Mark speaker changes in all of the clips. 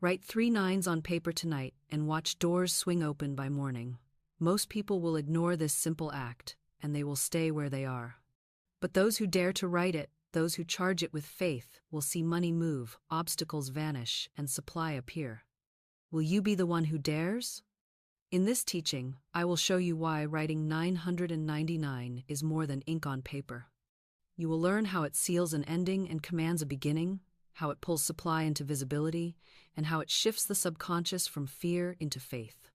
Speaker 1: Write 3 nines on paper tonight and watch doors swing open by morning. Most people will ignore this simple act, and they will stay where they are. But those who dare to write it, those who charge it with faith, will see money move, obstacles vanish, and supply appear. Will you be the one who dares? In this teaching, I will show you why writing 999 is more than ink on paper. You will learn how it seals an ending and commands a beginning, how it pulls supply into visibility, and how it shifts the subconscious from fear into faith.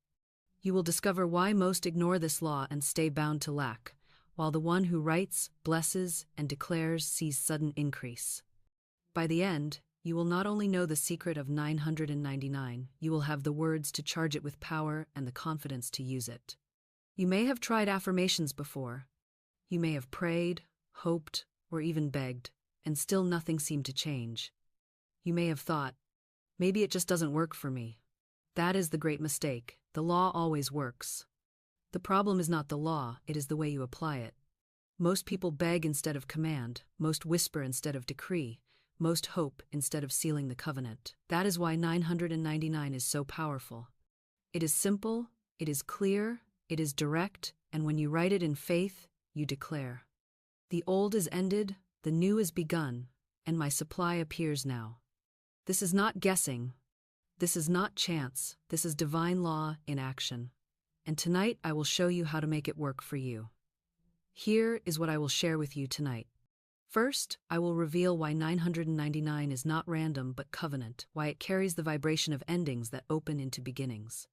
Speaker 1: You will discover why most ignore this law and stay bound to lack, while the one who writes, blesses, and declares sees sudden increase. By the end, you will not only know the secret of 999, you will have the words to charge it with power and the confidence to use it. You may have tried affirmations before. You may have prayed, hoped, or even begged, and still nothing seemed to change. You may have thought, maybe it just doesn't work for me. That is the great mistake. The law always works. The problem is not the law, it is the way you apply it. Most people beg instead of command, most whisper instead of decree, most hope instead of sealing the covenant. That is why 999 is so powerful. It is simple, it is clear, it is direct, and when you write it in faith, you declare, the old is ended, the new is begun, and my supply appears now. This is not guessing. This is not chance. This is divine law in action. And tonight I will show you how to make it work for you. Here is what I will share with you tonight. First, I will reveal why 999 is not random but covenant, why it carries the vibration of endings that open into beginnings.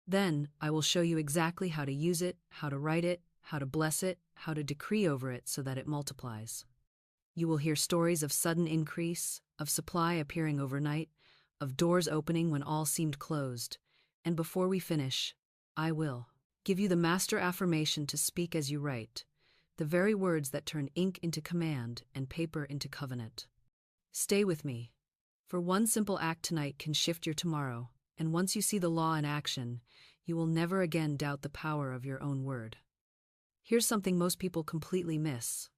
Speaker 1: Then, I will show you exactly how to use it, how to write it, how to bless it, how to decree over it so that it multiplies. You will hear stories of sudden increase, of supply appearing overnight, of doors opening when all seemed closed. And before we finish, I will give you the master affirmation to speak as you write, the very words that turn ink into command and paper into covenant. Stay with me, for one simple act tonight can shift your tomorrow, and once you see the law in action, you will never again doubt the power of your own word. Here's something most people completely miss.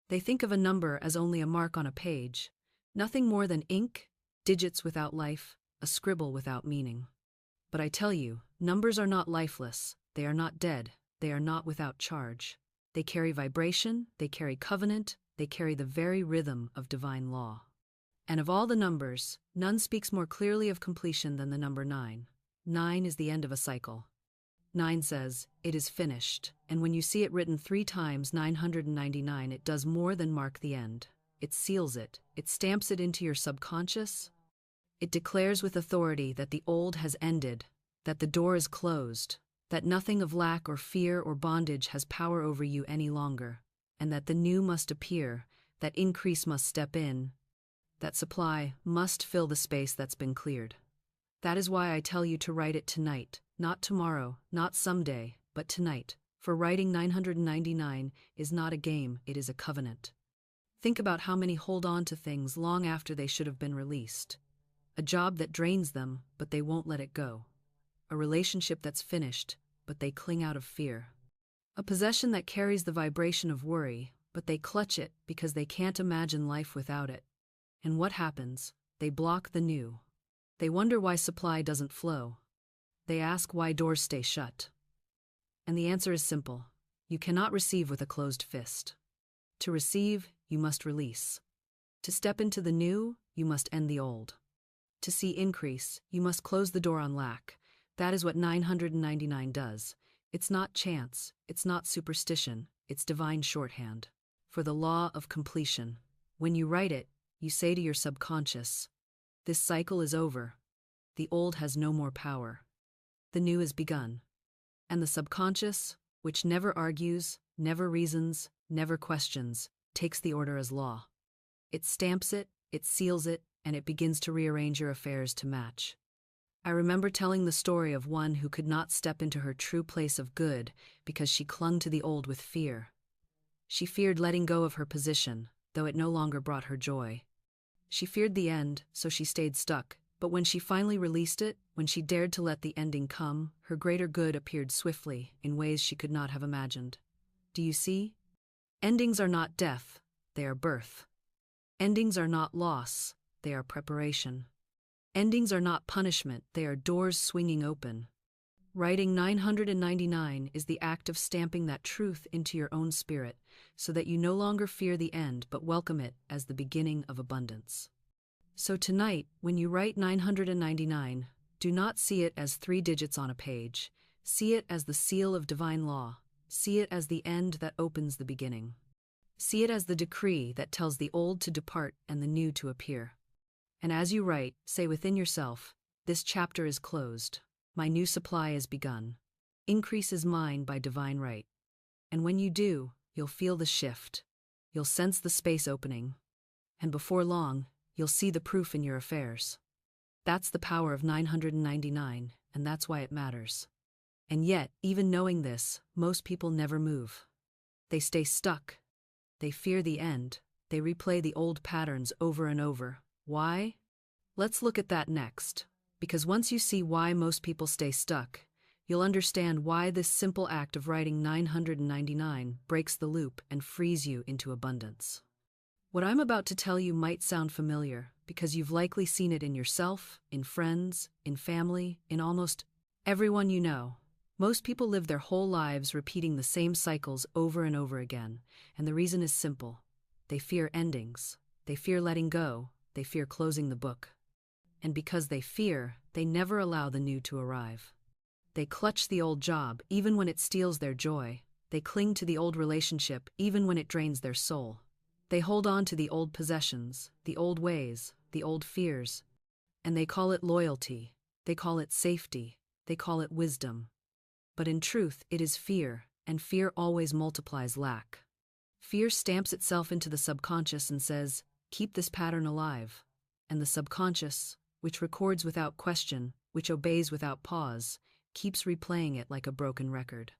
Speaker 1: They think of a number as only a mark on a page, nothing more than ink, digits without life, a scribble without meaning. But I tell you, numbers are not lifeless, they are not dead, they are not without charge. They carry vibration, they carry covenant, they carry the very rhythm of divine law. And of all the numbers, none speaks more clearly of completion than the number 9. 9 is the end of a cycle. 9 says, it is finished, and when you see it written 3 times 999, it does more than mark the end. It seals it stamps it into your subconscious. It declares with authority that the old has ended, that the door is closed, that nothing of lack or fear or bondage has power over you any longer, and that the new must appear, that increase must step in, that supply must fill the space that's been cleared. That is why I tell you to write it tonight, not tomorrow, not someday, but tonight, for writing 999 is not a game, it is a covenant. Think about how many hold on to things long after they should have been released. A job that drains them, but they won't let it go. A relationship that's finished, but they cling out of fear. A possession that carries the vibration of worry, but they clutch it because they can't imagine life without it. And what happens? They block the new. They wonder why supply doesn't flow. They ask why doors stay shut. And the answer is simple. You cannot receive with a closed fist. To receive, you must release. To step into the new, you must end the old. To see increase, you must close the door on lack. That is what 999 does. It's not chance, it's not superstition, it's divine shorthand. For the law of completion. When you write it, you say to your subconscious, this cycle is over. The old has no more power. The new is begun. And the subconscious, which never argues, never reasons, never questions, takes the order as law. It stamps it seals it, and it begins to rearrange your affairs to match. I remember telling the story of one who could not step into her true place of good because she clung to the old with fear. She feared letting go of her position, though it no longer brought her joy. She feared the end, so she stayed stuck, but when she finally released it, when she dared to let the ending come, her greater good appeared swiftly, in ways she could not have imagined. Do you see? Endings are not death, they are birth. Endings are not loss, they are preparation. Endings are not punishment, they are doors swinging open. Writing 999 is the act of stamping that truth into your own spirit so that you no longer fear the end but welcome it as the beginning of abundance. So tonight, when you write 999, do not see it as 3 digits on a page. See it as the seal of divine law. See it as the end that opens the beginning. See it as the decree that tells the old to depart and the new to appear. And as you write, say within yourself, "This chapter is closed. My new supply is begun. Increase is mine by divine right." And when you do, you'll feel the shift. You'll sense the space opening. And before long, you'll see the proof in your affairs. That's the power of 999, and that's why it matters. And yet, even knowing this, most people never move. They stay stuck. They fear the end. They replay the old patterns over and over. Why? Let's look at that next. Because once you see why most people stay stuck, you'll understand why this simple act of writing 999 breaks the loop and frees you into abundance. What I'm about to tell you might sound familiar because you've likely seen it in yourself, in friends, in family, in almost everyone you know. Most people live their whole lives repeating the same cycles over and over again, and the reason is simple. They fear endings. They fear letting go. They fear closing the book. And because they fear, they never allow the new to arrive. They clutch the old job even when it steals their joy. They cling to the old relationship even when it drains their soul. They hold on to the old possessions, the old ways, the old fears. And they call it loyalty. They call it safety. They call it wisdom. But in truth, it is fear, and fear always multiplies lack. Fear stamps itself into the subconscious and says, "Keep this pattern alive." And the subconscious, which records without question, which obeys without pause, keeps replaying it like a broken record.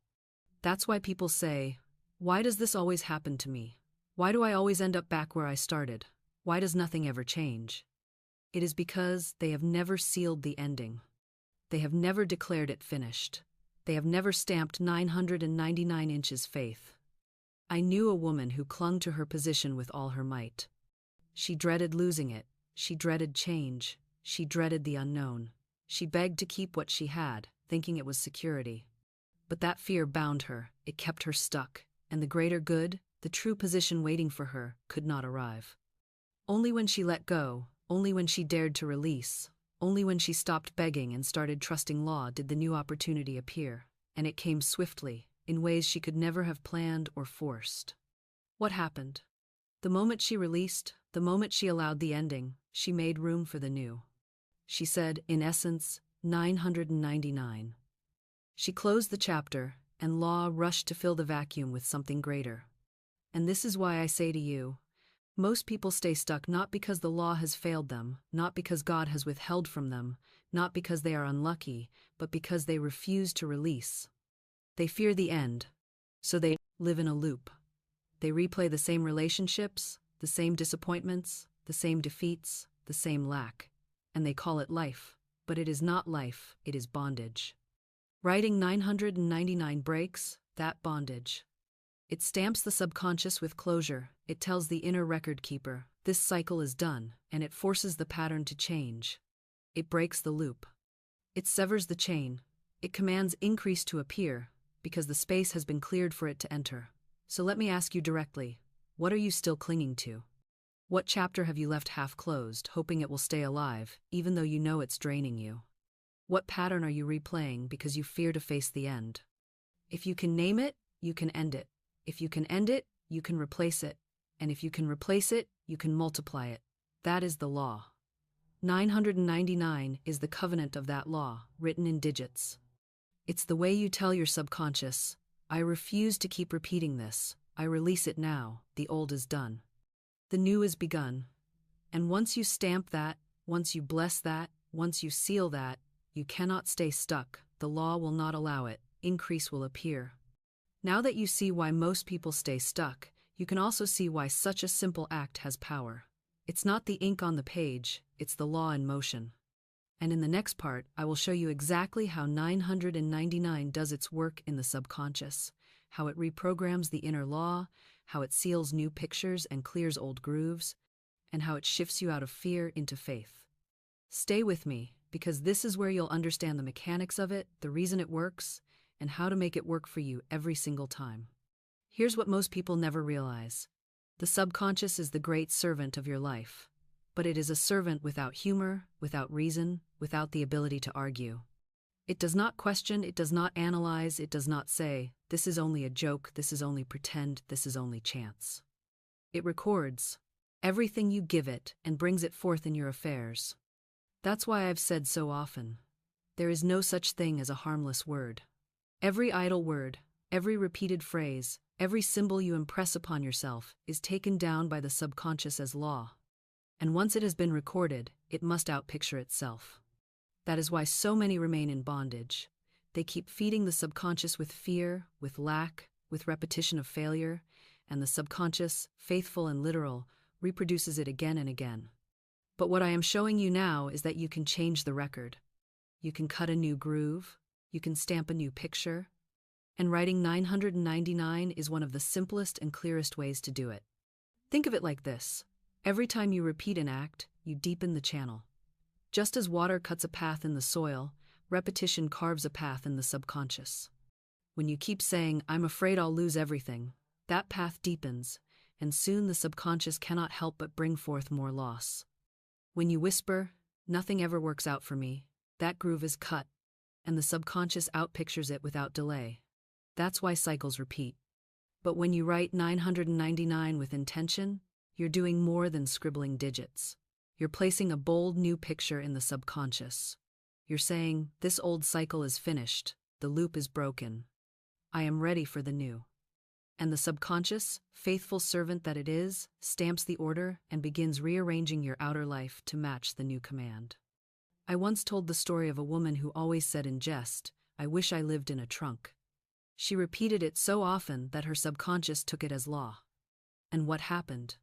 Speaker 1: That's why people say, "Why does this always happen to me? Why do I always end up back where I started? Why does nothing ever change?" It is because they have never sealed the ending. They have never declared it finished. They have never stamped 999 inches faith. I knew a woman who clung to her position with all her might. She dreaded losing it. She dreaded change. She dreaded the unknown. She begged to keep what she had, thinking it was security. But that fear bound her. It kept her stuck. And the greater good, the true position waiting for her, could not arrive. Only when she let go, only when she dared to release, only when she stopped begging and started trusting law did the new opportunity appear, and it came swiftly, in ways she could never have planned or forced. What happened? The moment she released, the moment she allowed the ending, she made room for the new. She said, in essence, 999. She closed the chapter, and law rushed to fill the vacuum with something greater. And this is why I say to you, most people stay stuck not because the law has failed them, not because God has withheld from them, not because they are unlucky, but because they refuse to release. They fear the end, so they live in a loop. They replay the same relationships, the same disappointments, the same defeats, the same lack, and they call it life. But it is not life, it is bondage. Writing 999 breaks that bondage. It stamps the subconscious with closure. It tells the inner record keeper, this cycle is done, and it forces the pattern to change. It breaks the loop. It severs the chain. It commands increase to appear, because the space has been cleared for it to enter. So let me ask you directly, what are you still clinging to? What chapter have you left half closed, hoping it will stay alive, even though you know it's draining you? What pattern are you replaying because you fear to face the end? If you can name it, you can end it. If you can end it, you can replace it. And if you can replace it, you can multiply it. That is the law. 999 is the covenant of that law, written in digits. It's the way you tell your subconscious, I refuse to keep repeating this. I release it now. The old is done. The new is begun. And once you stamp that, once you bless that, once you seal that, you cannot stay stuck. The law will not allow it. Increase will appear. Now that you see why most people stay stuck, you can also see why such a simple act has power. It's not the ink on the page, it's the law in motion. And in the next part, I will show you exactly how 999 does its work in the subconscious, how it reprograms the inner law, how it seals new pictures and clears old grooves, and how it shifts you out of fear into faith. Stay with me, because this is where you'll understand the mechanics of it, the reason it works, and how to make it work for you every single time. Here's what most people never realize. The subconscious is the great servant of your life. But it is a servant without humor, without reason, without the ability to argue. It does not question, it does not analyze, it does not say, this is only a joke, this is only pretend, this is only chance. It records everything you give it and brings it forth in your affairs. That's why I've said so often, there is no such thing as a harmless word. Every idle word, every repeated phrase, every symbol you impress upon yourself is taken down by the subconscious as law. And once it has been recorded, it must outpicture itself. That is why so many remain in bondage. They keep feeding the subconscious with fear, with lack, with repetition of failure, and the subconscious, faithful and literal, reproduces it again and again. But what I am showing you now is that you can change the record. You can cut a new groove, you can stamp a new picture, and writing 999 is one of the simplest and clearest ways to do it. Think of it like this. Every time you repeat an act, you deepen the channel. Just as water cuts a path in the soil, repetition carves a path in the subconscious. When you keep saying, I'm afraid I'll lose everything, that path deepens, and soon the subconscious cannot help but bring forth more loss. When you whisper, nothing ever works out for me, that groove is cut, and the subconscious outpictures it without delay. That's why cycles repeat. But when you write 999 with intention, you're doing more than scribbling digits. You're placing a bold new picture in the subconscious. You're saying, this old cycle is finished, the loop is broken. I am ready for the new. And the subconscious, faithful servant that it is, stamps the order and begins rearranging your outer life to match the new command. I once told the story of a woman who always said in jest, I wish I lived in a trunk. She repeated it so often that her subconscious took it as law. And what happened?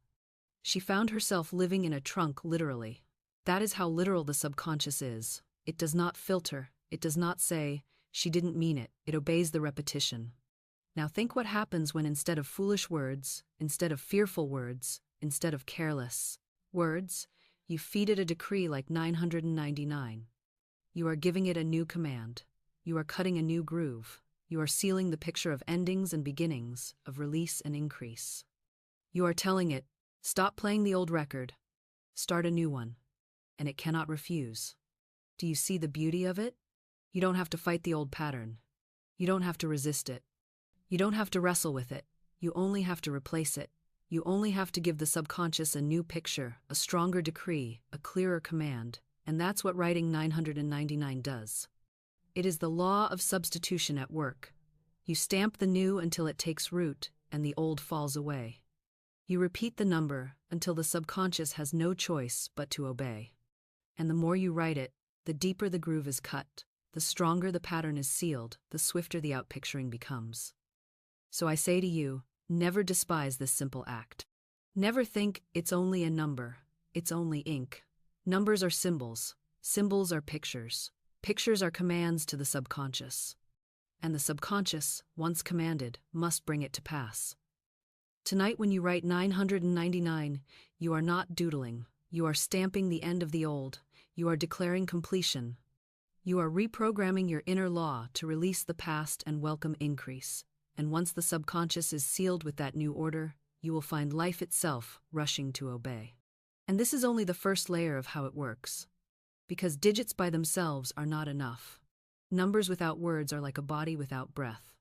Speaker 1: She found herself living in a trunk literally. That is how literal the subconscious is. It does not filter, it does not say, she didn't mean it, it obeys the repetition. Now think what happens when instead of foolish words, instead of fearful words, instead of careless words, you feed it a decree like 999. You are giving it a new command. You are cutting a new groove. You are sealing the picture of endings and beginnings, of release and increase. You are telling it, stop playing the old record. Start a new one. And it cannot refuse. Do you see the beauty of it? You don't have to fight the old pattern. You don't have to resist it. You don't have to wrestle with it. You only have to replace it. You only have to give the subconscious a new picture, a stronger decree, a clearer command, and that's what writing 999 does. It is the law of substitution at work. You stamp the new until it takes root, and the old falls away. You repeat the number until the subconscious has no choice but to obey. And the more you write it, the deeper the groove is cut, the stronger the pattern is sealed, the swifter the outpicturing becomes. So I say to you, never despise this simple act. Never think it's only a number, it's only ink. Numbers are symbols, symbols are pictures, pictures are commands to the subconscious. And the subconscious, once commanded, must bring it to pass. Tonight when you write 999, you are not doodling, you are stamping the end of the old, you are declaring completion. You are reprogramming your inner law to release the past and welcome increase. And once the subconscious is sealed with that new order, you will find life itself rushing to obey. And this is only the first layer of how it works. Because digits by themselves are not enough. Numbers without words are like a body without breath.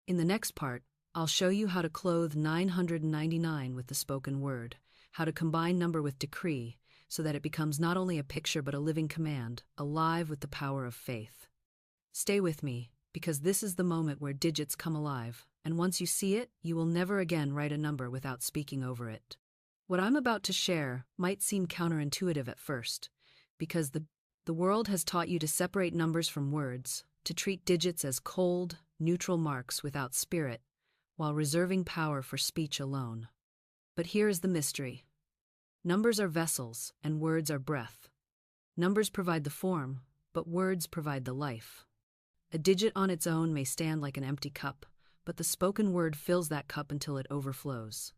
Speaker 1: In the next part, I'll show you how to clothe 999 with the spoken word, how to combine number with decree, so that it becomes not only a picture but a living command, alive with the power of faith. Stay with me, because this is the moment where digits come alive, and once you see it, you will never again write a number without speaking over it. What I'm about to share might seem counterintuitive at first, because the world has taught you to separate numbers from words, to treat digits as cold, neutral marks without spirit, while reserving power for speech alone. But here is the mystery. Numbers are vessels, and words are breath. Numbers provide the form, but words provide the life. A digit on its own may stand like an empty cup, but the spoken word fills that cup until it overflows.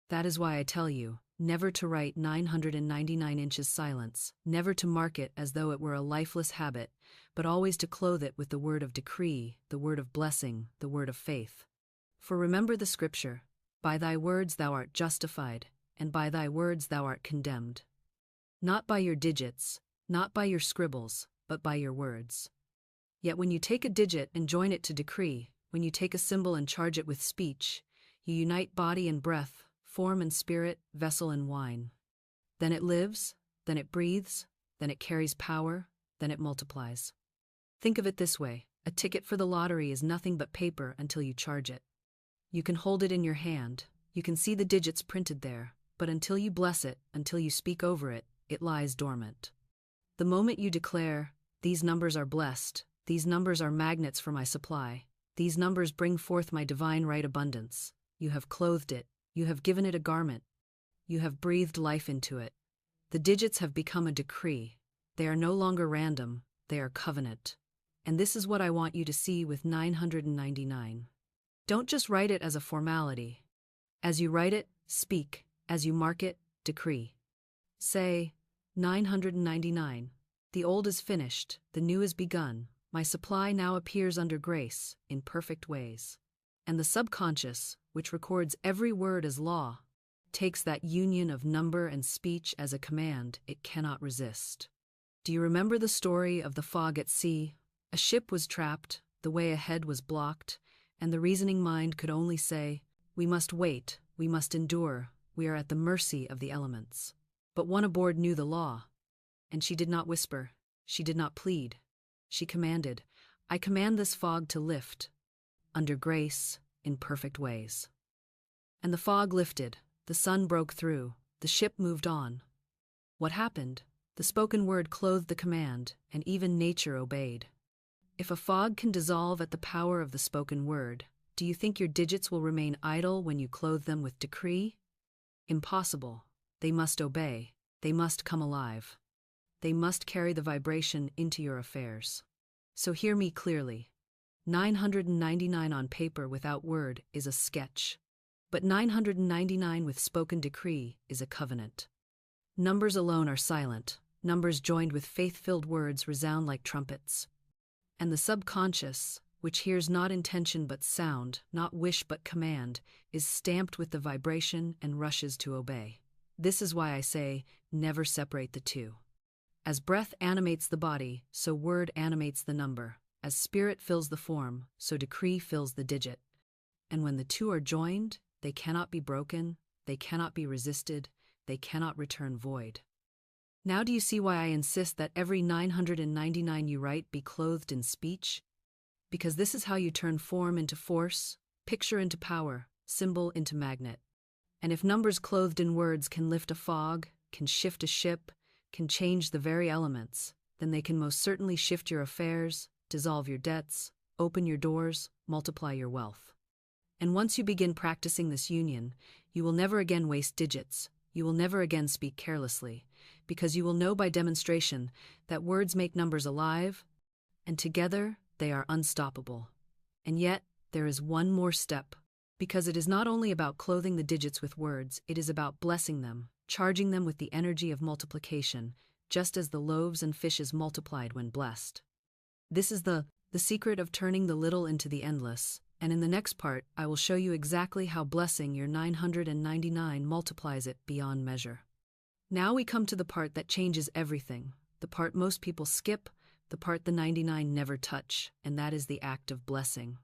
Speaker 1: That is why I tell you, never to write 999 inches silence, never to mark it as though it were a lifeless habit, but always to clothe it with the word of decree, the word of blessing, the word of faith. For remember the scripture, by thy words thou art justified, and by thy words thou art condemned. Not by your digits, not by your scribbles, but by your words. Yet when you take a digit and join it to decree, when you take a symbol and charge it with speech, you unite body and breath, form and spirit, vessel and wine. Then it lives, then it breathes, then it carries power, then it multiplies. Think of it this way: a ticket for the lottery is nothing but paper until you charge it. You can hold it in your hand, you can see the digits printed there, but until you bless it, until you speak over it, it lies dormant. The moment you declare, "These numbers are blessed, these numbers are magnets for my supply, these numbers bring forth my divine right abundance," you have clothed it, you have given it a garment, you have breathed life into it. The digits have become a decree. They are no longer random, they are covenant. And this is what I want you to see with 999. Don't just write it as a formality. As you write it, speak. As you mark it, decree. Say, 999. The old is finished, the new is begun. My supply now appears under grace, in perfect ways. And the subconscious, which records every word as law, takes that union of number and speech as a command it cannot resist. Do you remember the story of the fog at sea? A ship was trapped, the way ahead was blocked, and the reasoning mind could only say, "We must wait, we must endure, we are at the mercy of the elements." But one aboard knew the law, and she did not whisper, she did not plead. She commanded, "I command this fog to lift, under grace, in perfect ways." And the fog lifted, the sun broke through, the ship moved on. What happened? The spoken word clothed the command, and even nature obeyed. If a fog can dissolve at the power of the spoken word, do you think your digits will remain idle when you clothe them with decree? Impossible. They must obey. They must come alive. They must carry the vibration into your affairs. So hear me clearly. 999 on paper without word is a sketch, but 999 with spoken decree is a covenant. Numbers alone are silent. Numbers joined with faith-filled words resound like trumpets. And the subconscious, which hears not intention but sound, not wish but command, is stamped with the vibration and rushes to obey. This is why I say, never separate the two. As breath animates the body, so word animates the number. As spirit fills the form, so decree fills the digit. And when the two are joined, they cannot be broken, they cannot be resisted, they cannot return void. Now do you see why I insist that every 999 you write be clothed in speech? Because this is how you turn form into force, picture into power, symbol into magnet. And if numbers clothed in words can lift a fog, can shift a ship, can change the very elements, then they can most certainly shift your affairs, dissolve your debts, open your doors, multiply your wealth. And once you begin practicing this union, you will never again waste digits, you will never again speak carelessly, because you will know by demonstration that words make numbers alive, and together they are unstoppable. And yet, there is one more step, because it is not only about clothing the digits with words, it is about blessing them, charging them with the energy of multiplication, just as the loaves and fishes multiplied when blessed. This is the secret of turning the little into the endless, and in the next part, I will show you exactly how blessing your 999 multiplies it beyond measure. Now we come to the part that changes everything, the part most people skip, the part the 99 never touch, and that is the act of blessing.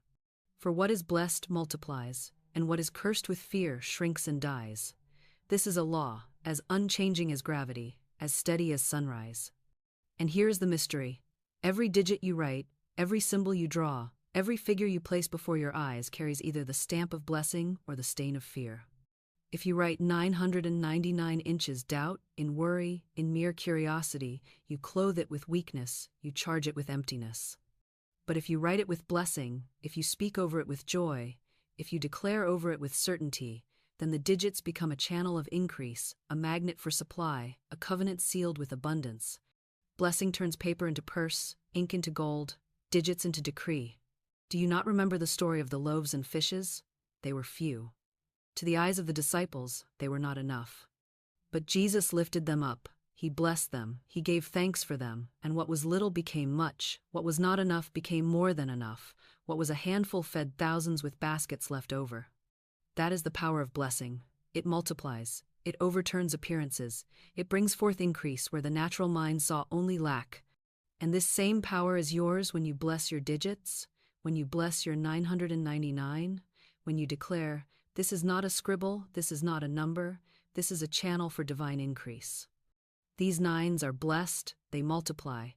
Speaker 1: For what is blessed multiplies, and what is cursed with fear shrinks and dies. This is a law, as unchanging as gravity, as steady as sunrise. And here is the mystery. Every digit you write, every symbol you draw, every figure you place before your eyes carries either the stamp of blessing or the stain of fear. If you write 999 inches doubt, in worry, in mere curiosity, you clothe it with weakness, you charge it with emptiness. But if you write it with blessing, if you speak over it with joy, if you declare over it with certainty, then the digits become a channel of increase, a magnet for supply, a covenant sealed with abundance. Blessing turns paper into purse, ink into gold, digits into decree. Do you not remember the story of the loaves and fishes? They were few. To the eyes of the disciples, they were not enough. But Jesus lifted them up. He blessed them, he gave thanks for them, and what was little became much, what was not enough became more than enough, what was a handful fed thousands with baskets left over. That is the power of blessing. It multiplies, it overturns appearances, it brings forth increase where the natural mind saw only lack. And this same power is yours when you bless your digits, when you bless your 999, when you declare, this is not a scribble, this is not a number, this is a channel for divine increase. These nines are blessed, they multiply,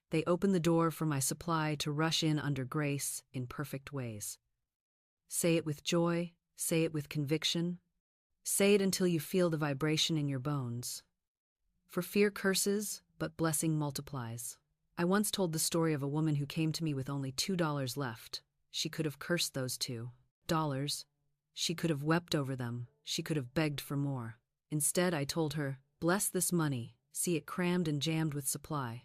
Speaker 1: they open the door for my supply to rush in under grace in perfect ways. Say it with joy, say it with conviction, say it until you feel the vibration in your bones. For fear curses, but blessing multiplies. I once told the story of a woman who came to me with only $2 left. She could have cursed those $2. She could have wept over them, she could have begged for more. Instead, I told her, bless this money. See it crammed and jammed with supply.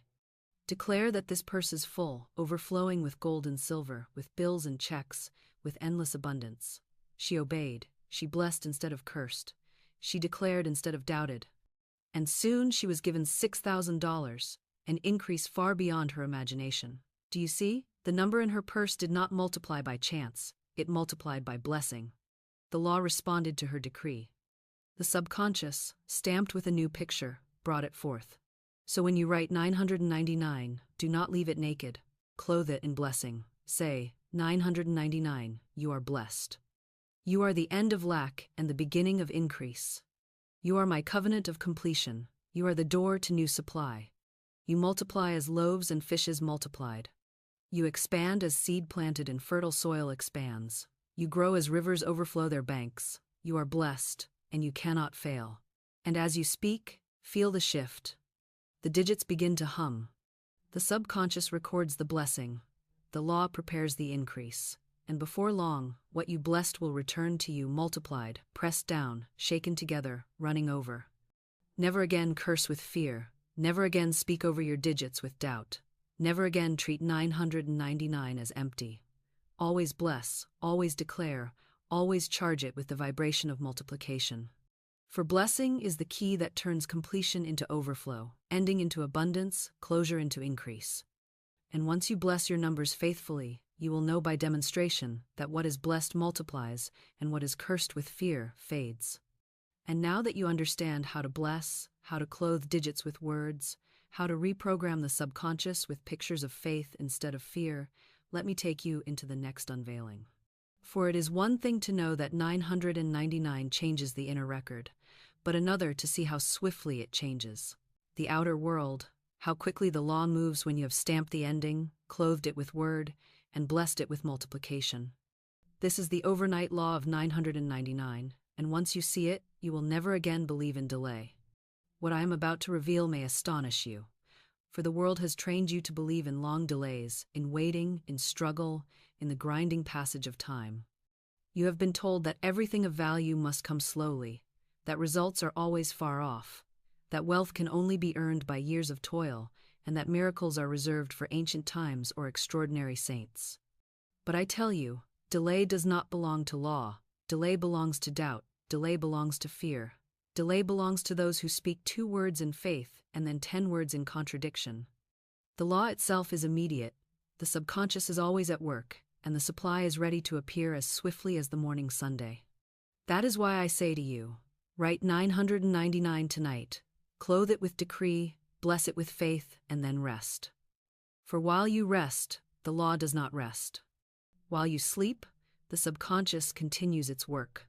Speaker 1: Declare that this purse is full, overflowing with gold and silver, with bills and checks, with endless abundance. She obeyed. She blessed instead of cursed. She declared instead of doubted. And soon she was given $6,000, an increase far beyond her imagination. Do you see? The number in her purse did not multiply by chance. It multiplied by blessing. The law responded to her decree. The subconscious, stamped with a new picture, brought it forth. So when you write 999, do not leave it naked. Clothe it in blessing. Say, 999, you are blessed. You are the end of lack and the beginning of increase. You are my covenant of completion. You are the door to new supply. You multiply as loaves and fishes multiplied. You expand as seed planted in fertile soil expands. You grow as rivers overflow their banks. You are blessed, and you cannot fail. And as you speak, feel the shift. The digits begin to hum. The subconscious records the blessing. The law prepares the increase. And before long, what you blessed will return to you multiplied, pressed down, shaken together, running over. Never again curse with fear. Never again speak over your digits with doubt. Never again treat 999 as empty. Always bless, always declare, always charge it with the vibration of multiplication. For blessing is the key that turns completion into overflow, ending into abundance, closure into increase. And once you bless your numbers faithfully, you will know by demonstration that what is blessed multiplies and what is cursed with fear fades. And now that you understand how to bless, how to clothe digits with words, how to reprogram the subconscious with pictures of faith instead of fear, let me take you into the next unveiling. For it is one thing to know that 999 changes the inner record, but another to see how swiftly it changes. The outer world, how quickly the law moves when you have stamped the ending, clothed it with word, and blessed it with multiplication. This is the overnight law of 999, and once you see it, you will never again believe in delay. What I am about to reveal may astonish you, for the world has trained you to believe in long delays, in waiting, in struggle, in the grinding passage of time. You have been told that everything of value must come slowly, that results are always far off, that wealth can only be earned by years of toil, and that miracles are reserved for ancient times or extraordinary saints. But I tell you, delay does not belong to law, delay belongs to doubt, delay belongs to fear. Delay belongs to those who speak 2 words in faith and then 10 words in contradiction. The law itself is immediate, the subconscious is always at work, and the supply is ready to appear as swiftly as the morning Sunday. That is why I say to you, write 999 tonight, clothe it with decree, bless it with faith, and then rest. For while you rest, the law does not rest. While you sleep, the subconscious continues its work.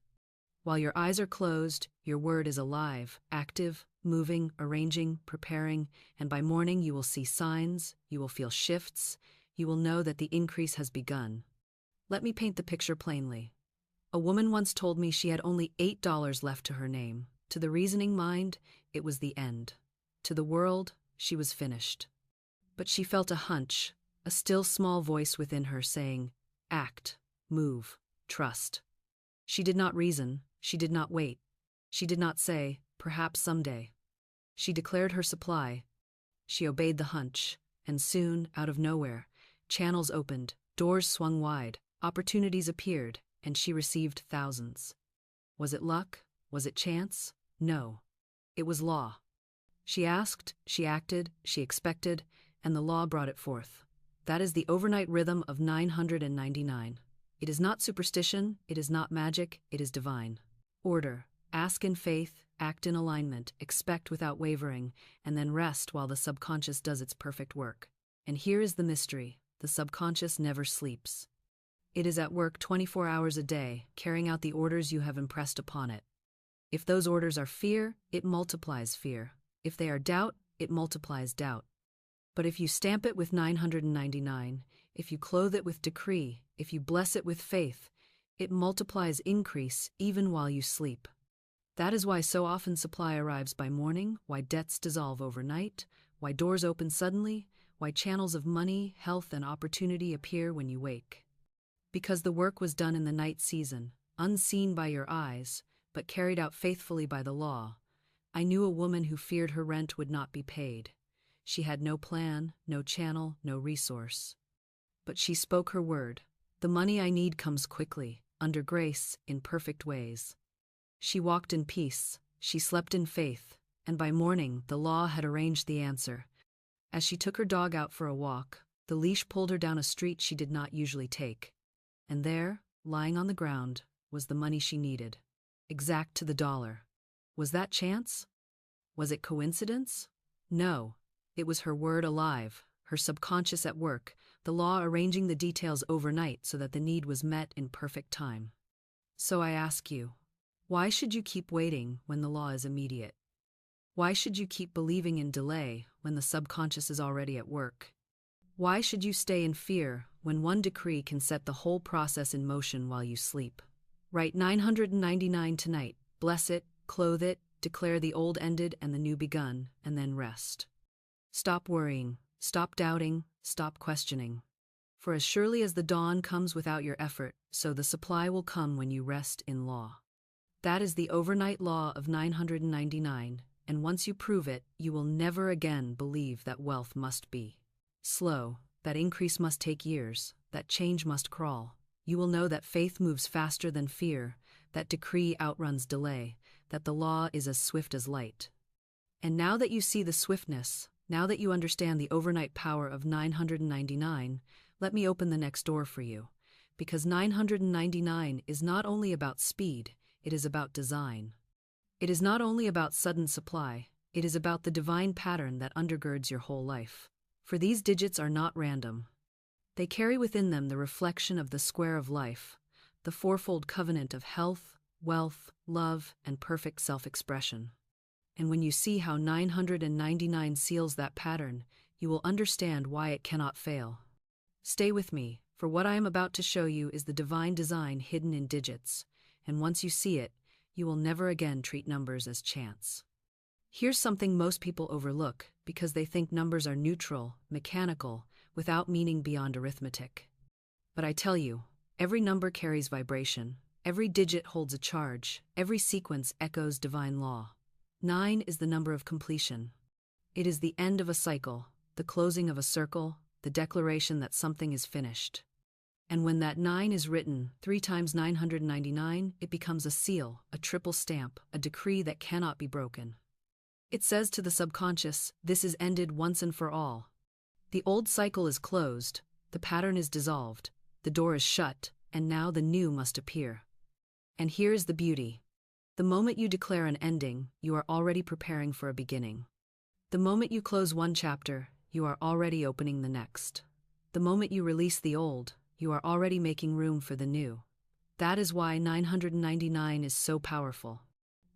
Speaker 1: While your eyes are closed, your word is alive, active, moving, arranging, preparing, and by morning you will see signs, you will feel shifts, you will know that the increase has begun. Let me paint the picture plainly. A woman once told me she had only $8 left to her name. To the reasoning mind, it was the end. To the world, she was finished. But she felt a hunch, a still small voice within her saying, act, move, trust. She did not reason, she did not wait. She did not say, perhaps someday. She declared her supply. She obeyed the hunch, and soon, out of nowhere, channels opened, doors swung wide, opportunities appeared, and she received thousands. Was it luck? Was it chance? No. It was law. She asked, she acted, she expected, and the law brought it forth. That is the overnight rhythm of 999. It is not superstition, it is not magic, it is divine. Order. Ask in faith, act in alignment, expect without wavering, and then rest while the subconscious does its perfect work. And here is the mystery: the subconscious never sleeps. It is at work 24 hours a day, carrying out the orders you have impressed upon it. If those orders are fear, it multiplies fear. If they are doubt, it multiplies doubt. But if you stamp it with 999, if you clothe it with decree, if you bless it with faith, it multiplies increase even while you sleep. That is why so often supply arrives by morning, why debts dissolve overnight, why doors open suddenly, why channels of money, health, and opportunity appear when you wake. Because the work was done in the night season, unseen by your eyes, but carried out faithfully by the law. I knew a woman who feared her rent would not be paid. She had no plan, no channel, no resource. But she spoke her word. The money I need comes quickly, under grace, in perfect ways. She walked in peace, she slept in faith, and by morning the law had arranged the answer. As she took her dog out for a walk, the leash pulled her down a street she did not usually take. And there, lying on the ground, was the money she needed. Exact to the dollar. Was that chance? Was it coincidence? No. It was her word alive, her subconscious at work, the law arranging the details overnight so that the need was met in perfect time. So I ask you, why should you keep waiting when the law is immediate? Why should you keep believing in delay when the subconscious is already at work? Why should you stay in fear when one decree can set the whole process in motion while you sleep? Write 999 tonight, bless it, clothe it, declare the old ended and the new begun, and then rest. Stop worrying, stop doubting, stop questioning. For as surely as the dawn comes without your effort, so the supply will come when you rest in law. That is the overnight law of 999, and once you prove it, you will never again believe that wealth must be slow, that increase must take years, that change must crawl. You will know that faith moves faster than fear, that decree outruns delay, that the law is as swift as light. And now that you see the swiftness, now that you understand the overnight power of 999, let me open the next door for you. Because 999 is not only about speed, it is about design. It is not only about sudden supply, it is about the divine pattern that undergirds your whole life. For these digits are not random. They carry within them the reflection of the square of life, the fourfold covenant of health, wealth, love, and perfect self-expression. And when you see how 999 seals that pattern, you will understand why it cannot fail. Stay with me, for what I am about to show you is the divine design hidden in digits, and once you see it, you will never again treat numbers as chance. Here's something most people overlook because they think numbers are neutral, mechanical, without meaning beyond arithmetic. But I tell you, every number carries vibration, every digit holds a charge, every sequence echoes divine law. 9 is the number of completion. It is the end of a cycle, the closing of a circle, the declaration that something is finished. And when that 9 is written 3 times 999, it becomes a seal, a triple stamp, a decree that cannot be broken. It says to the subconscious, this is ended once and for all. The old cycle is closed, the pattern is dissolved, the door is shut, and now the new must appear. And here is the beauty. The moment you declare an ending, you are already preparing for a beginning. The moment you close one chapter, you are already opening the next. The moment you release the old, you are already making room for the new. That is why 999 is so powerful.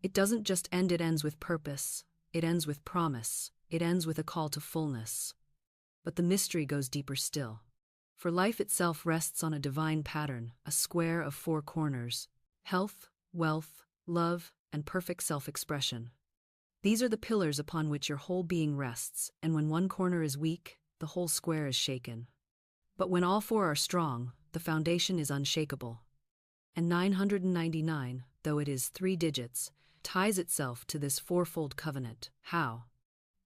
Speaker 1: It doesn't just end, it ends with purpose. It ends with promise. It ends with a call to fullness. But the mystery goes deeper still. For life itself rests on a divine pattern, a square of 4 corners: health, wealth, love, and perfect self-expression. These are the pillars upon which your whole being rests, and when one corner is weak, the whole square is shaken. But when all 4 are strong, the foundation is unshakable. And 999, though it is 3 digits, ties itself to this fourfold covenant. How?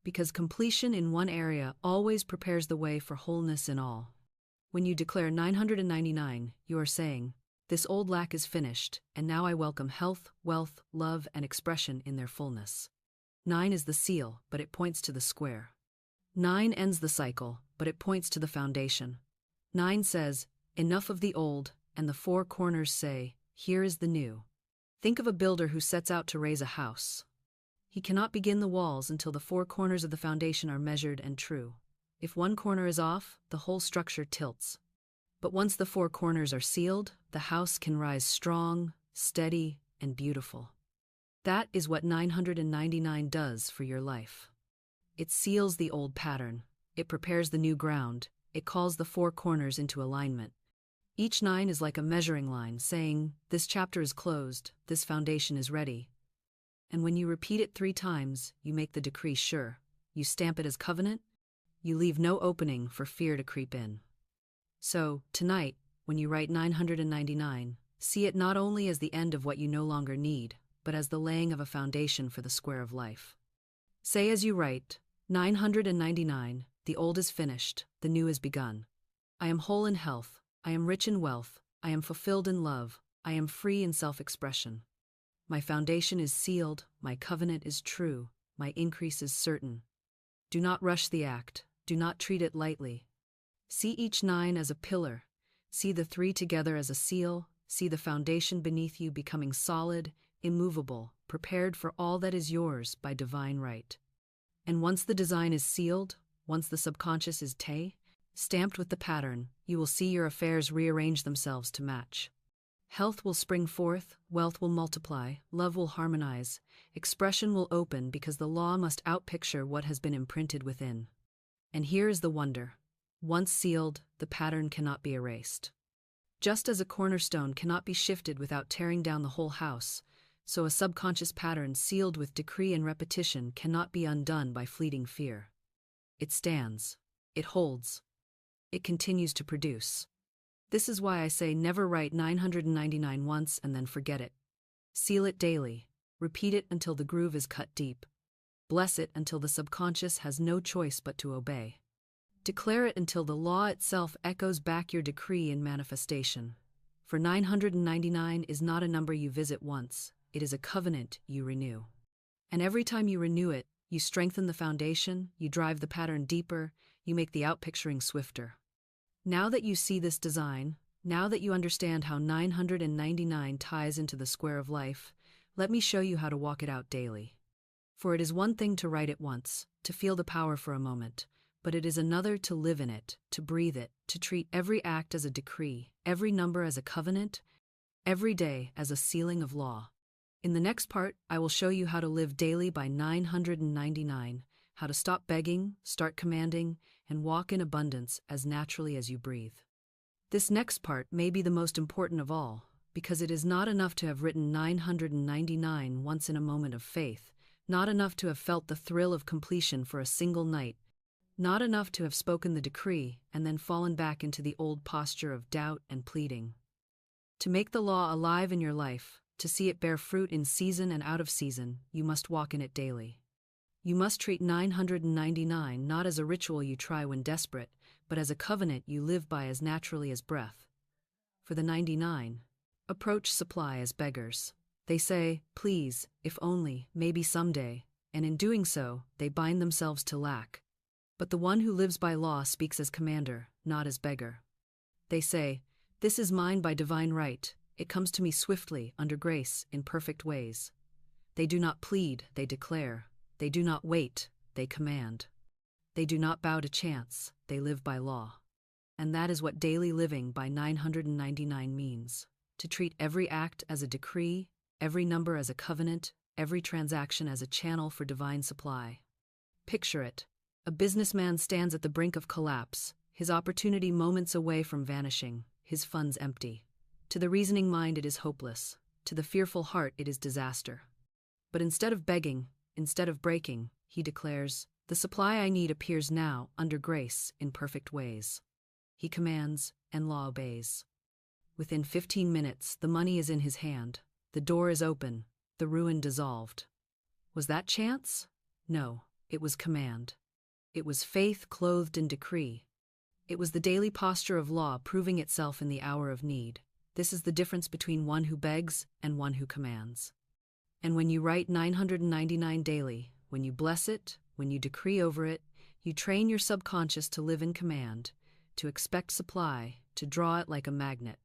Speaker 1: Because completion in one area always prepares the way for wholeness in all. When you declare 999, you are saying, this old lack is finished, and now I welcome health, wealth, love, and expression in their fullness. 9 is the seal, but it points to the square. 9 ends the cycle, but it points to the foundation. 9 says, enough of the old, and the four corners say, here is the new. Think of a builder who sets out to raise a house. He cannot begin the walls until the four corners of the foundation are measured and true. If one corner is off, the whole structure tilts. But once the four corners are sealed, the house can rise strong, steady, and beautiful. That is what 999 does for your life. It seals the old pattern. It prepares the new ground. It calls the four corners into alignment. Each 9 is like a measuring line saying, this chapter is closed, this foundation is ready. And when you repeat it 3 times, you make the decree sure. You stamp it as covenant. You leave no opening for fear to creep in. So, tonight, when you write 999, see it not only as the end of what you no longer need, but as the laying of a foundation for the square of life. Say as you write, 999, the old is finished, the new is begun. I am whole in health, I am rich in wealth, I am fulfilled in love, I am free in self-expression. My foundation is sealed, my covenant is true, my increase is certain. Do not rush the act, do not treat it lightly. See each 9 as a pillar, see the 3 together as a seal, see the foundation beneath you becoming solid, immovable, prepared for all that is yours by divine right. And once the design is sealed, once the subconscious is stamped with the pattern, you will see your affairs rearrange themselves to match. Health will spring forth, wealth will multiply, love will harmonize, expression will open because the law must outpicture what has been imprinted within. And here is the wonder. Once sealed, the pattern cannot be erased. Just as a cornerstone cannot be shifted without tearing down the whole house, so a subconscious pattern sealed with decree and repetition cannot be undone by fleeting fear. It stands. It holds. It continues to produce. This is why I say never write 999 once and then forget it. Seal it daily. Repeat it until the groove is cut deep. Bless it until the subconscious has no choice but to obey. Declare it until the law itself echoes back your decree in manifestation. For 999 is not a number you visit once, it is a covenant you renew. And every time you renew it, you strengthen the foundation, you drive the pattern deeper, you make the outpicturing swifter. Now that you see this design, now that you understand how 999 ties into the square of life, let me show you how to walk it out daily. For it is one thing to write it once, to feel the power for a moment, but it is another to live in it, to breathe it, to treat every act as a decree, every number as a covenant, every day as a sealing of law. In the next part, I will show you how to live daily by 999, how to stop begging, start commanding, and walk in abundance as naturally as you breathe. This next part may be the most important of all, because it is not enough to have written 999 once in a moment of faith, not enough to have felt the thrill of completion for a single night, not enough to have spoken the decree and then fallen back into the old posture of doubt and pleading. To make the law alive in your life, to see it bear fruit in season and out of season, you must walk in it daily. You must treat 999 not as a ritual you try when desperate, but as a covenant you live by as naturally as breath. For the 99, approach supply as beggars. They say, please, if only, maybe someday, and in doing so, they bind themselves to lack. But the one who lives by law speaks as commander, not as beggar. They say, this is mine by divine right, it comes to me swiftly, under grace, in perfect ways. They do not plead, they declare. They do not wait, they command. They do not bow to chance, they live by law. And that is what daily living by 999 means. To treat every act as a decree, every number as a covenant, every transaction as a channel for divine supply. Picture it. A businessman stands at the brink of collapse, his opportunity moments away from vanishing, his funds empty. To the reasoning mind it is hopeless, to the fearful heart it is disaster. But instead of begging, instead of breaking, he declares, the supply I need appears now, under grace, in perfect ways. He commands, and law obeys. Within 15 minutes, the money is in his hand, the door is open, the ruin dissolved. Was that chance? No, it was command. It was faith clothed in decree. It was the daily posture of law proving itself in the hour of need. This is the difference between one who begs and one who commands. And when you write 999 daily, when you bless it, when you decree over it, you train your subconscious to live in command, to expect supply, to draw it like a magnet.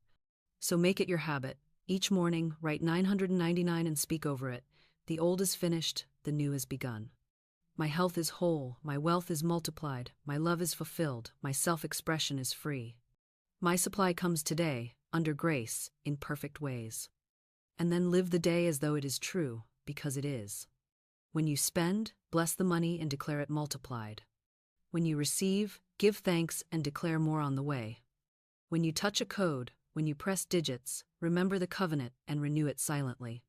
Speaker 1: So make it your habit. Each morning, write 999 and speak over it. The old is finished, the new is begun. My health is whole, my wealth is multiplied, my love is fulfilled, my self-expression is free. My supply comes today, under grace, in perfect ways. And then live the day as though it is true, because it is. When you spend, bless the money and declare it multiplied. When you receive, give thanks and declare more on the way. When you touch a code, when you press digits, remember the covenant and renew it silently.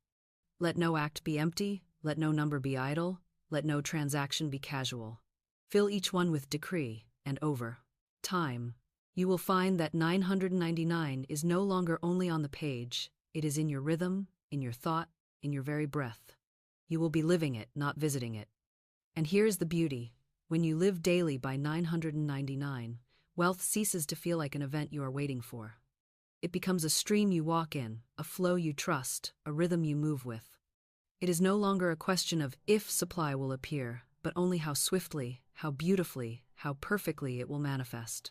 Speaker 1: Let no act be empty, let no number be idle, let no transaction be casual. Fill each one with decree, and over time, you will find that 999 is no longer only on the page, it is in your rhythm, in your thought, in your very breath. You will be living it, not visiting it. And here's the beauty. When you live daily by 999, wealth ceases to feel like an event you are waiting for. It becomes a stream you walk in, a flow you trust, a rhythm you move with. It is no longer a question of if supply will appear, but only how swiftly, how beautifully, how perfectly it will manifest.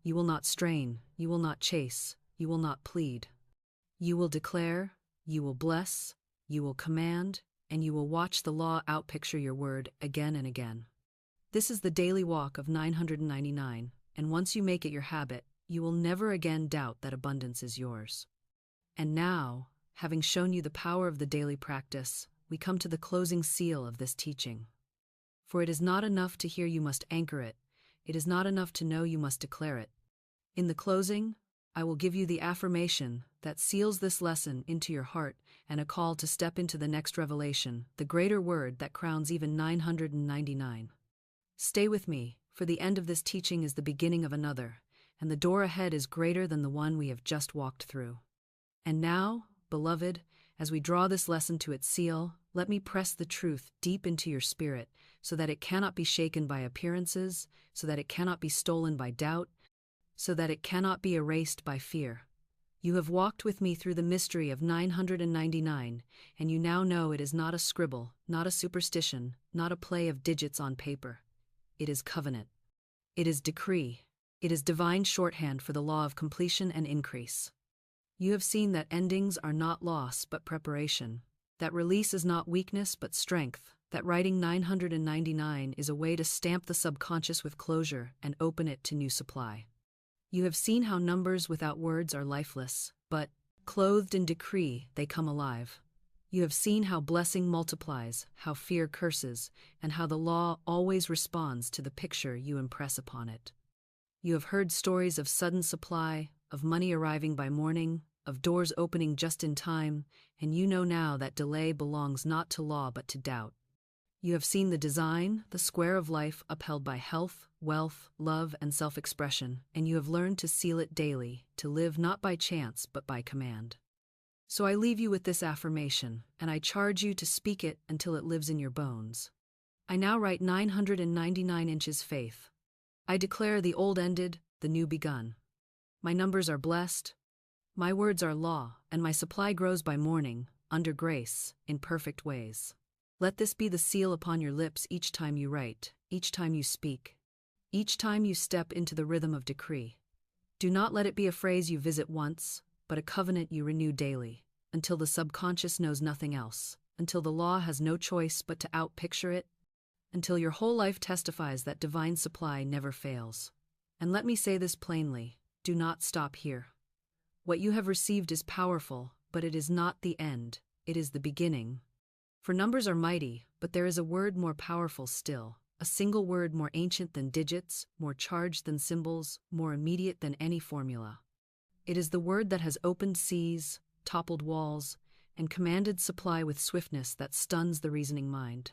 Speaker 1: You will not strain, you will not chase, you will not plead. You will declare, you will bless, you will command, and you will watch the law outpicture your word again and again. This is the daily walk of 999, and once you make it your habit, you will never again doubt that abundance is yours. And now, having shown you the power of the daily practice, we come to the closing seal of this teaching. For it is not enough to hear you must anchor it, it is not enough to know you must declare it. In the closing, I will give you the affirmation that seals this lesson into your heart and a call to step into the next revelation, the greater word that crowns even 999. Stay with me, for the end of this teaching is the beginning of another, and the door ahead is greater than the one we have just walked through. And now, beloved, as we draw this lesson to its seal, let me press the truth deep into your spirit, so that it cannot be shaken by appearances, so that it cannot be stolen by doubt, so that it cannot be erased by fear. You have walked with me through the mystery of 999, and you now know it is not a scribble, not a superstition, not a play of digits on paper. It is covenant. It is decree. It is divine shorthand for the law of completion and increase. You have seen that endings are not loss but preparation, that release is not weakness but strength, that writing 999 is a way to stamp the subconscious with closure and open it to new supply. You have seen how numbers without words are lifeless, but, clothed in decree, they come alive. You have seen how blessing multiplies, how fear curses, and how the law always responds to the picture you impress upon it. You have heard stories of sudden supply, of money arriving by morning, of doors opening just in time, and you know now that delay belongs not to law but to doubt. You have seen the design, the square of life upheld by health, wealth, love, and self-expression, and you have learned to seal it daily, to live not by chance but by command. So I leave you with this affirmation, and I charge you to speak it until it lives in your bones. I now write 999 inches faith. I declare the old ended, the new begun. My numbers are blessed. My words are law, and my supply grows by morning, under grace, in perfect ways. Let this be the seal upon your lips each time you write, each time you speak, each time you step into the rhythm of decree. Do not let it be a phrase you visit once, but a covenant you renew daily, until the subconscious knows nothing else, until the law has no choice but to outpicture it, until your whole life testifies that divine supply never fails. And let me say this plainly, do not stop here. What you have received is powerful, but it is not the end, it is the beginning. For numbers are mighty, but there is a word more powerful still, a single word more ancient than digits, more charged than symbols, more immediate than any formula. It is the word that has opened seas, toppled walls, and commanded supply with swiftness that stuns the reasoning mind.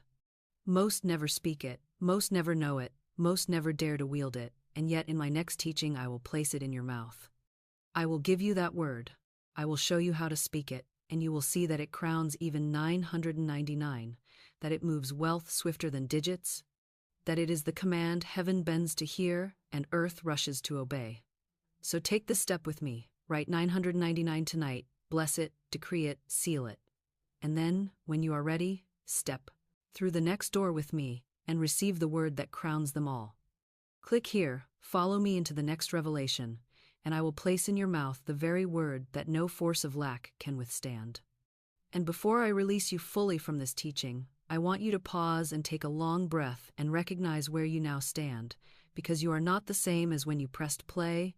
Speaker 1: Most never speak it, most never know it, most never dare to wield it, and yet in my next teaching I will place it in your mouth. I will give you that word, I will show you how to speak it, and you will see that it crowns even 999, that it moves wealth swifter than digits, that it is the command heaven bends to hear and earth rushes to obey. So take this step with me, write 999 tonight, bless it, decree it, seal it. And then, when you are ready, step. through the next door with me, and receive the word that crowns them all. Click here, follow me into the next revelation, and I will place in your mouth the very word that no force of lack can withstand. And before I release you fully from this teaching, I want you to pause and take a long breath and recognize where you now stand, because you are not the same as when you pressed play.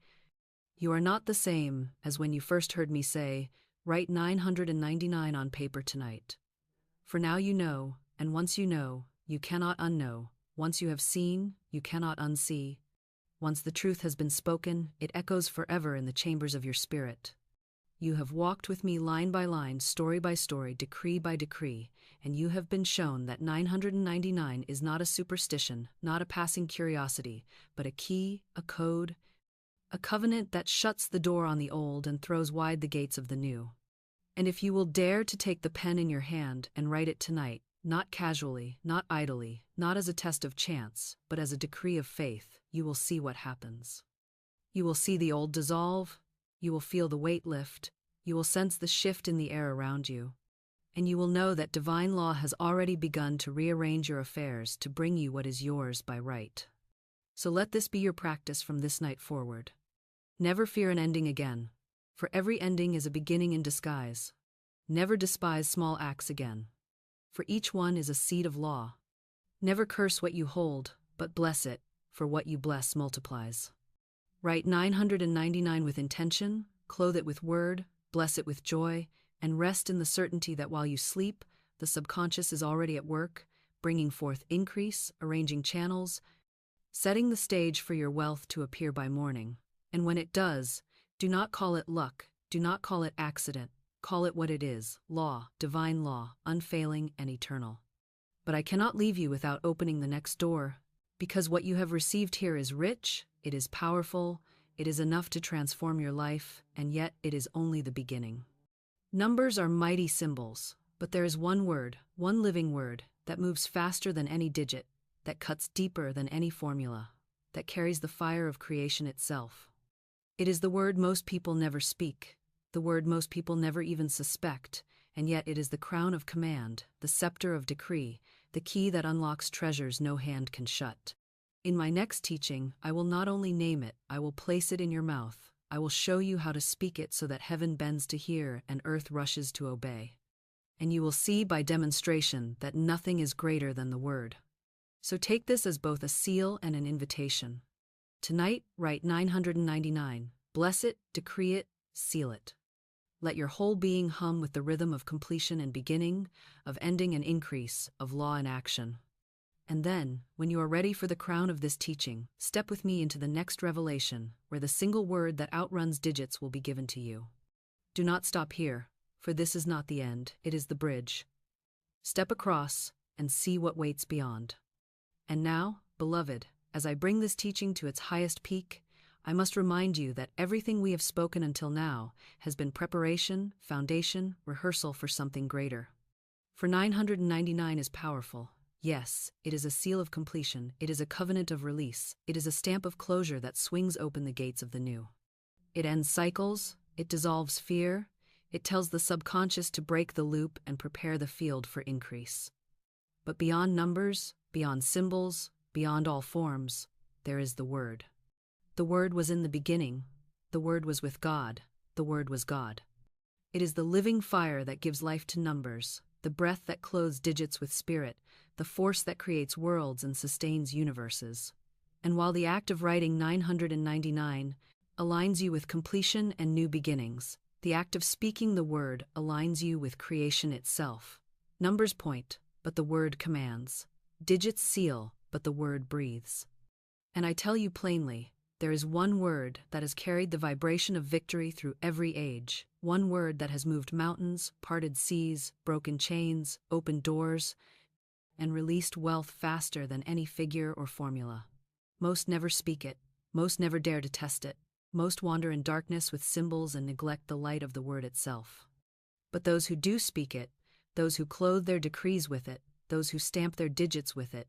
Speaker 1: You are not the same as when you first heard me say, "Write 999 on paper tonight." For now you know, and once you know, you cannot unknow. Once you have seen, you cannot unsee. Once the truth has been spoken, it echoes forever in the chambers of your spirit. You have walked with me line by line, story by story, decree by decree, and you have been shown that 999 is not a superstition, not a passing curiosity, but a key, a code, a covenant that shuts the door on the old and throws wide the gates of the new. And if you will dare to take the pen in your hand and write it tonight, not casually, not idly, not as a test of chance, but as a decree of faith, you will see what happens. You will see the old dissolve, you will feel the weight lift, you will sense the shift in the air around you, and you will know that divine law has already begun to rearrange your affairs to bring you what is yours by right. So let this be your practice from this night forward. Never fear an ending again, for every ending is a beginning in disguise. Never despise small acts again, for each one is a seed of law. Never curse what you hold, but bless it, for what you bless multiplies. Write 999 with intention, clothe it with word, bless it with joy, and rest in the certainty that while you sleep, the subconscious is already at work, bringing forth increase, arranging channels, setting the stage for your wealth to appear by morning. And when it does, do not call it luck, do not call it accident, call it what it is, law, divine law, unfailing and eternal. But I cannot leave you without opening the next door, because what you have received here is rich, it is powerful, it is enough to transform your life, and yet it is only the beginning. Numbers are mighty symbols, but there is one word, one living word, that moves faster than any digit, that cuts deeper than any formula, that carries the fire of creation itself. It is the word most people never speak, the word most people never even suspect, and yet it is the crown of command, the scepter of decree, the key that unlocks treasures no hand can shut. In my next teaching, I will not only name it, I will place it in your mouth. I will show you how to speak it so that heaven bends to hear and earth rushes to obey. And you will see by demonstration that nothing is greater than the word. So take this as both a seal and an invitation. Tonight, write 999, bless it, decree it, seal it. Let your whole being hum with the rhythm of completion and beginning, of ending and increase, of law and action. And then, when you are ready for the crown of this teaching, step with me into the next revelation, where the single word that outruns digits will be given to you. Do not stop here, for this is not the end, it is the bridge. Step across and see what waits beyond. And now, beloved, as I bring this teaching to its highest peak, I must remind you that everything we have spoken until now has been preparation, foundation, rehearsal for something greater. For 999 is powerful. Yes, it is a seal of completion, it is a covenant of release, it is a stamp of closure that swings open the gates of the new. It ends cycles, it dissolves fear, it tells the subconscious to break the loop and prepare the field for increase. But beyond numbers, beyond symbols, beyond all forms, there is the Word. The Word was in the beginning, the Word was with God, the Word was God. It is the living fire that gives life to numbers, the breath that clothes digits with spirit, the force that creates worlds and sustains universes. And while the act of writing 999 aligns you with completion and new beginnings, the act of speaking the Word aligns you with creation itself. Numbers point, but the Word commands. Digits seal, but the Word breathes. And I tell you plainly, there is one word that has carried the vibration of victory through every age, one word that has moved mountains, parted seas, broken chains, opened doors, and released wealth faster than any figure or formula. Most never speak it, most never dare to test it, most wander in darkness with symbols and neglect the light of the word itself. But those who do speak it, those who clothe their decrees with it, those who stamp their digits with it,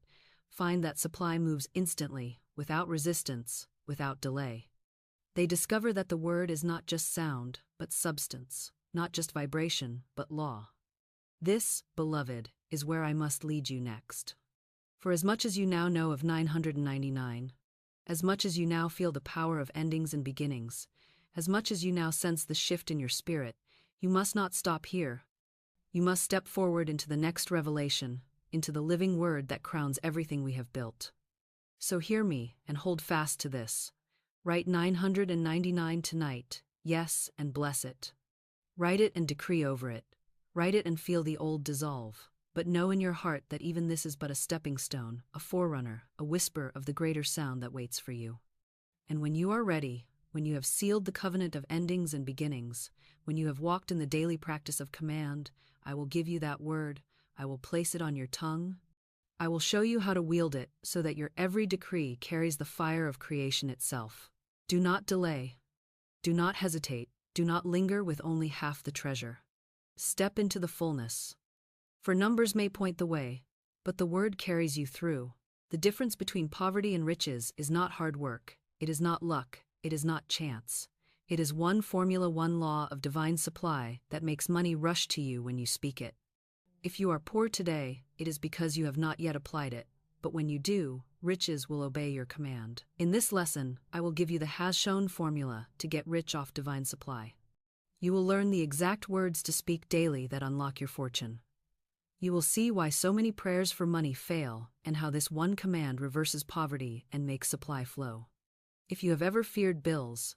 Speaker 1: find that supply moves instantly, without resistance, without delay. They discover that the word is not just sound, but substance, not just vibration, but law. This, beloved, is where I must lead you next. For as much as you now know of 999, as much as you now feel the power of endings and beginnings, as much as you now sense the shift in your spirit, you must not stop here. You must step forward into the next revelation, into the living word that crowns everything we have built. So hear me and hold fast to this. Write 999 tonight, yes, and bless it. Write it and decree over it. Write it and feel the old dissolve. But know in your heart that even this is but a stepping stone, a forerunner, a whisper of the greater sound that waits for you. And when you are ready, when you have sealed the covenant of endings and beginnings, when you have walked in the daily practice of command, I will give you that word, I will place it on your tongue. I will show you how to wield it so that your every decree carries the fire of creation itself. Do not delay. Do not hesitate. Do not linger with only half the treasure. Step into the fullness. For numbers may point the way, but the word carries you through. The difference between poverty and riches is not hard work, it is not luck, it is not chance. It is one formula, one law of divine supply that makes money rush to you when you speak it. If you are poor today, it is because you have not yet applied it, but when you do, riches will obey your command. In this lesson, I will give you the has-shown formula to get rich off divine supply. You will learn the exact words to speak daily that unlock your fortune. You will see why so many prayers for money fail and how this one command reverses poverty and makes supply flow. If you have ever feared bills,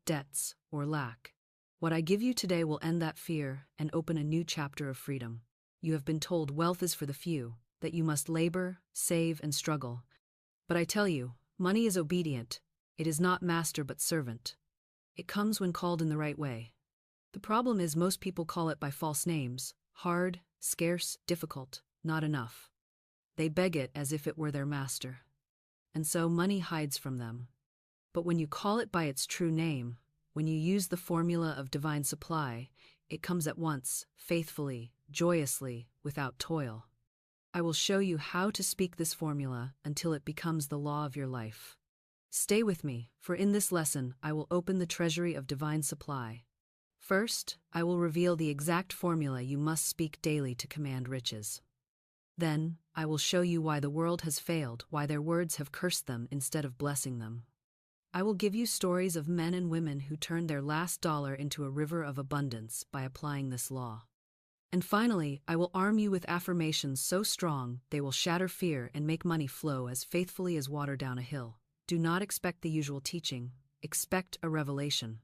Speaker 1: debts, or lack, what I give you today will end that fear and open a new chapter of freedom. You have been told wealth is for the few, that you must labor, save, and struggle. But I tell you, money is obedient. It is not master but servant. It comes when called in the right way. The problem is most people call it by false names: hard, scarce, difficult, not enough. They beg it as if it were their master. And so money hides from them. But when you call it by its true name, when you use the formula of divine supply, it comes at once, faithfully, joyously, without toil. I will show you how to speak this formula until it becomes the law of your life. Stay with me, for in this lesson I will open the treasury of divine supply. First, I will reveal the exact formula you must speak daily to command riches. Then, I will show you why the world has failed, why their words have cursed them instead of blessing them. I will give you stories of men and women who turned their last dollar into a river of abundance by applying this law. And finally, I will arm you with affirmations so strong they will shatter fear and make money flow as faithfully as water down a hill. Do not expect the usual teaching, expect a revelation.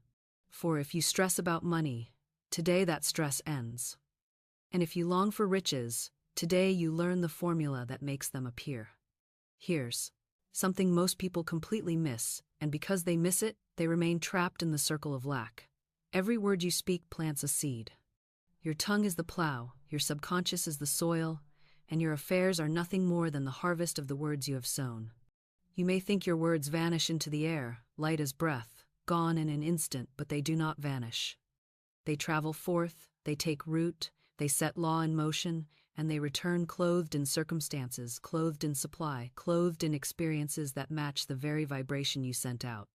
Speaker 1: For if you stress about money, today that stress ends. And if you long for riches, today you learn the formula that makes them appear. Here's something most people completely miss, and because they miss it, they remain trapped in the circle of lack. Every word you speak plants a seed. Your tongue is the plow, your subconscious is the soil, and your affairs are nothing more than the harvest of the words you have sown. You may think your words vanish into the air, light as breath, gone in an instant, but they do not vanish. They travel forth, they take root, they set law in motion, and they return clothed in circumstances, clothed in supply, clothed in experiences that match the very vibration you sent out.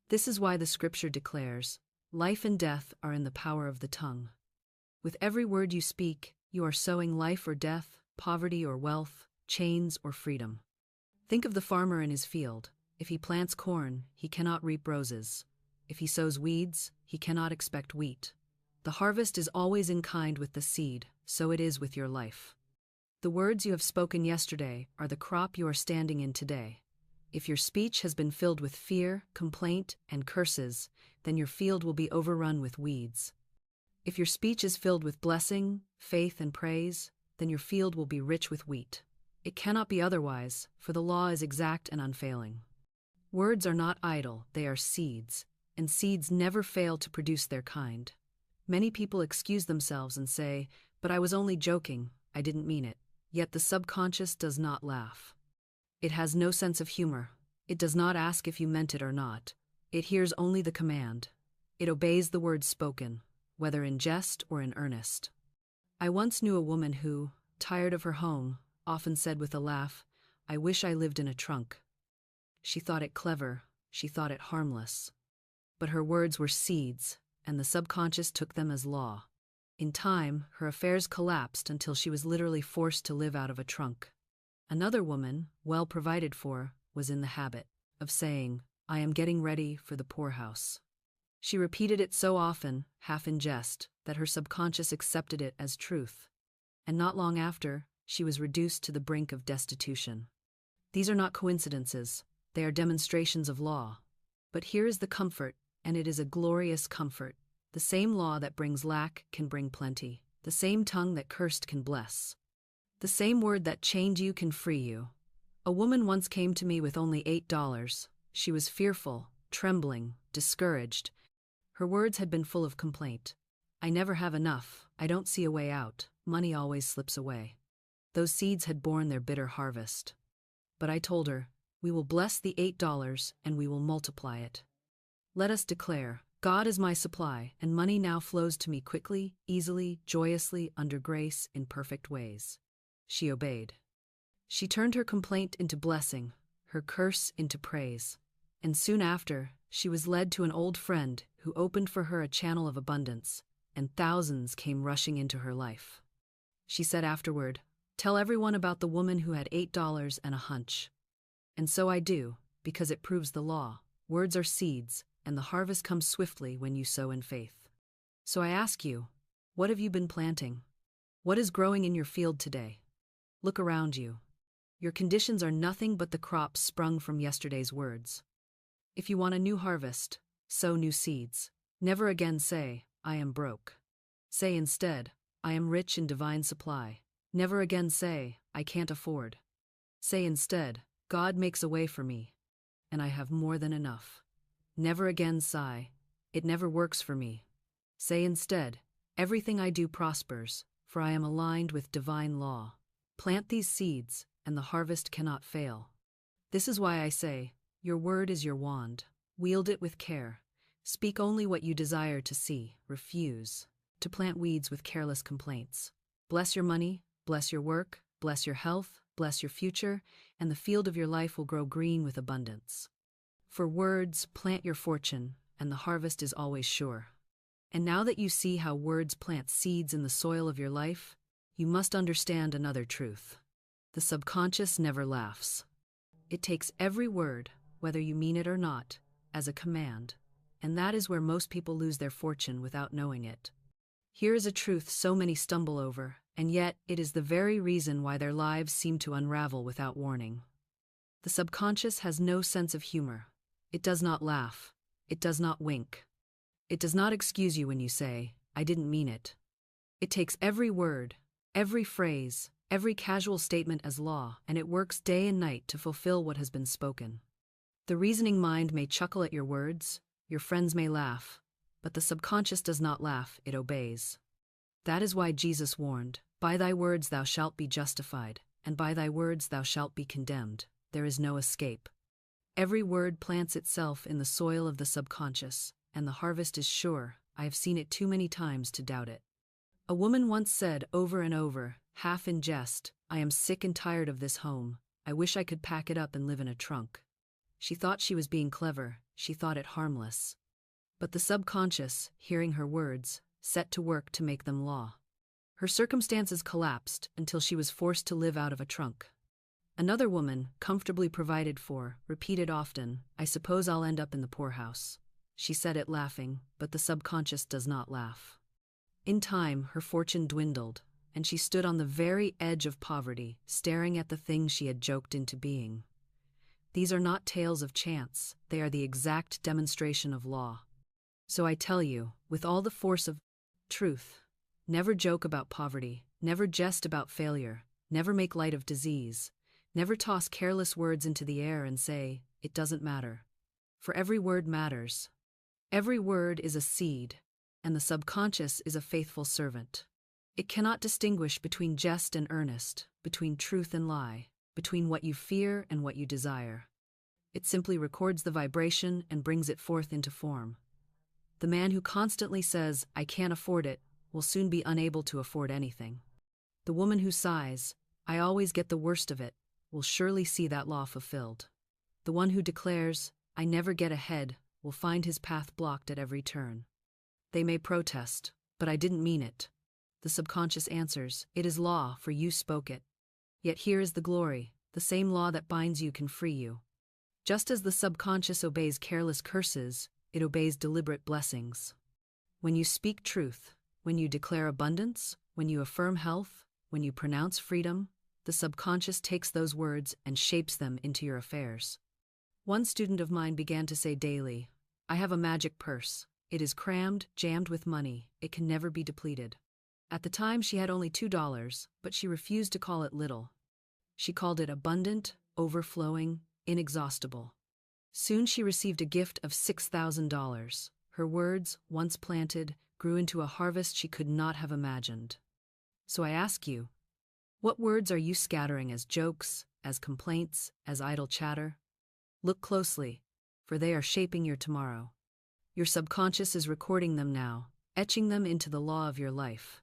Speaker 1: This is why the scripture declares, life and death are in the power of the tongue. With every word you speak, you are sowing life or death, poverty or wealth, chains or freedom. Think of the farmer in his field. If he plants corn, he cannot reap roses. If he sows weeds, he cannot expect wheat. The harvest is always in kind with the seed, so it is with your life. The words you have spoken yesterday are the crop you are standing in today. If your speech has been filled with fear, complaint, and curses, then your field will be overrun with weeds. If your speech is filled with blessing, faith, and praise, then your field will be rich with wheat. It cannot be otherwise, for the law is exact and unfailing. Words are not idle, they are seeds, and seeds never fail to produce their kind. Many people excuse themselves and say, "But I was only joking, I didn't mean it." Yet the subconscious does not laugh. It has no sense of humor. It does not ask if you meant it or not. It hears only the command. It obeys the words spoken, whether in jest or in earnest. I once knew a woman who, tired of her home, often said with a laugh, "I wish I lived in a trunk." She thought it clever, she thought it harmless. But her words were seeds, and the subconscious took them as law. In time, her affairs collapsed until she was literally forced to live out of a trunk. Another woman, well provided for, was in the habit of saying, "I am getting ready for the poorhouse." She repeated it so often, half in jest, that her subconscious accepted it as truth. And not long after, she was reduced to the brink of destitution. These are not coincidences, they are demonstrations of law. But here is the comfort, and it is a glorious comfort. The same law that brings lack can bring plenty. The same tongue that cursed can bless. The same word that chained you can free you. A woman once came to me with only $8. She was fearful, trembling, discouraged. Her words had been full of complaint. "I never have enough. I don't see a way out. Money always slips away." Those seeds had borne their bitter harvest. But I told her, "We will bless the $8 and we will multiply it. Let us declare, God is my supply, and money now flows to me quickly, easily, joyously, under grace, in perfect ways." She obeyed. She turned her complaint into blessing, her curse into praise. And soon after, she was led to an old friend who opened for her a channel of abundance, and thousands came rushing into her life. She said afterward, "Tell everyone about the woman who had $8 and a hunch." And so I do, because it proves the law. Words are seeds, and the harvest comes swiftly when you sow in faith. So I ask you, what have you been planting? What is growing in your field today? Look around you. Your conditions are nothing but the crops sprung from yesterday's words. If you want a new harvest, sow new seeds. Never again say, "I am broke." Say instead, "I am rich in divine supply." Never again say, "I can't afford." Say instead, "God makes a way for me, and I have more than enough." Never again sigh, "It never works for me." Say instead, "Everything I do prospers, for I am aligned with divine law." Plant these seeds, and the harvest cannot fail. This is why I say, your word is your wand. Wield it with care. Speak only what you desire to see. Refuse to plant weeds with careless complaints. Bless your money, bless your work, bless your health, bless your future, and the field of your life will grow green with abundance. For words, plant your fortune, and the harvest is always sure. And now that you see how words plant seeds in the soil of your life, you must understand another truth. The subconscious never laughs. It takes every word, whether you mean it or not, as a command, and that is where most people lose their fortune without knowing it. Here is a truth so many stumble over, and yet it is the very reason why their lives seem to unravel without warning. The subconscious has no sense of humor. It does not laugh. It does not wink. It does not excuse you when you say, "I didn't mean it." It takes every word, every phrase, every casual statement as law, and it works day and night to fulfill what has been spoken. The reasoning mind may chuckle at your words, your friends may laugh, but the subconscious does not laugh, it obeys. That is why Jesus warned, "By thy words thou shalt be justified, and by thy words thou shalt be condemned." There is no escape. Every word plants itself in the soil of the subconscious, and the harvest is sure. I have seen it too many times to doubt it. A woman once said over and over, half in jest, "I am sick and tired of this home. I wish I could pack it up and live in a trunk." She thought she was being clever, she thought it harmless. But the subconscious, hearing her words, set to work to make them law. Her circumstances collapsed until she was forced to live out of a trunk. Another woman, comfortably provided for, repeated often, "I suppose I'll end up in the poorhouse." She said it laughing, but the subconscious does not laugh. In time, her fortune dwindled, and she stood on the very edge of poverty, staring at the things she had joked into being. These are not tales of chance, they are the exact demonstration of law. So I tell you, with all the force of truth, never joke about poverty, never jest about failure, never make light of disease. Never toss careless words into the air and say, "It doesn't matter." For every word matters. Every word is a seed, and the subconscious is a faithful servant. It cannot distinguish between jest and earnest, between truth and lie, between what you fear and what you desire. It simply records the vibration and brings it forth into form. The man who constantly says, "I can't afford it," will soon be unable to afford anything. The woman who sighs, "I always get the worst of it," will surely see that law fulfilled. The one who declares, "I never get ahead," will find his path blocked at every turn. They may protest, "But I didn't mean it." The subconscious answers, "It is law, for you spoke it." Yet here is the glory: the same law that binds you can free you. Just as the subconscious obeys careless curses, it obeys deliberate blessings. When you speak truth, when you declare abundance, when you affirm health, when you pronounce freedom, the subconscious takes those words and shapes them into your affairs. One student of mine began to say daily, "I have a magic purse. It is crammed, jammed with money. It can never be depleted." At the time she had only $2, but she refused to call it little. She called it abundant, overflowing, inexhaustible. Soon she received a gift of $6,000. Her words, once planted, grew into a harvest she could not have imagined. So I ask you, what words are you scattering as jokes, as complaints, as idle chatter? Look closely, for they are shaping your tomorrow. Your subconscious is recording them now, etching them into the law of your life.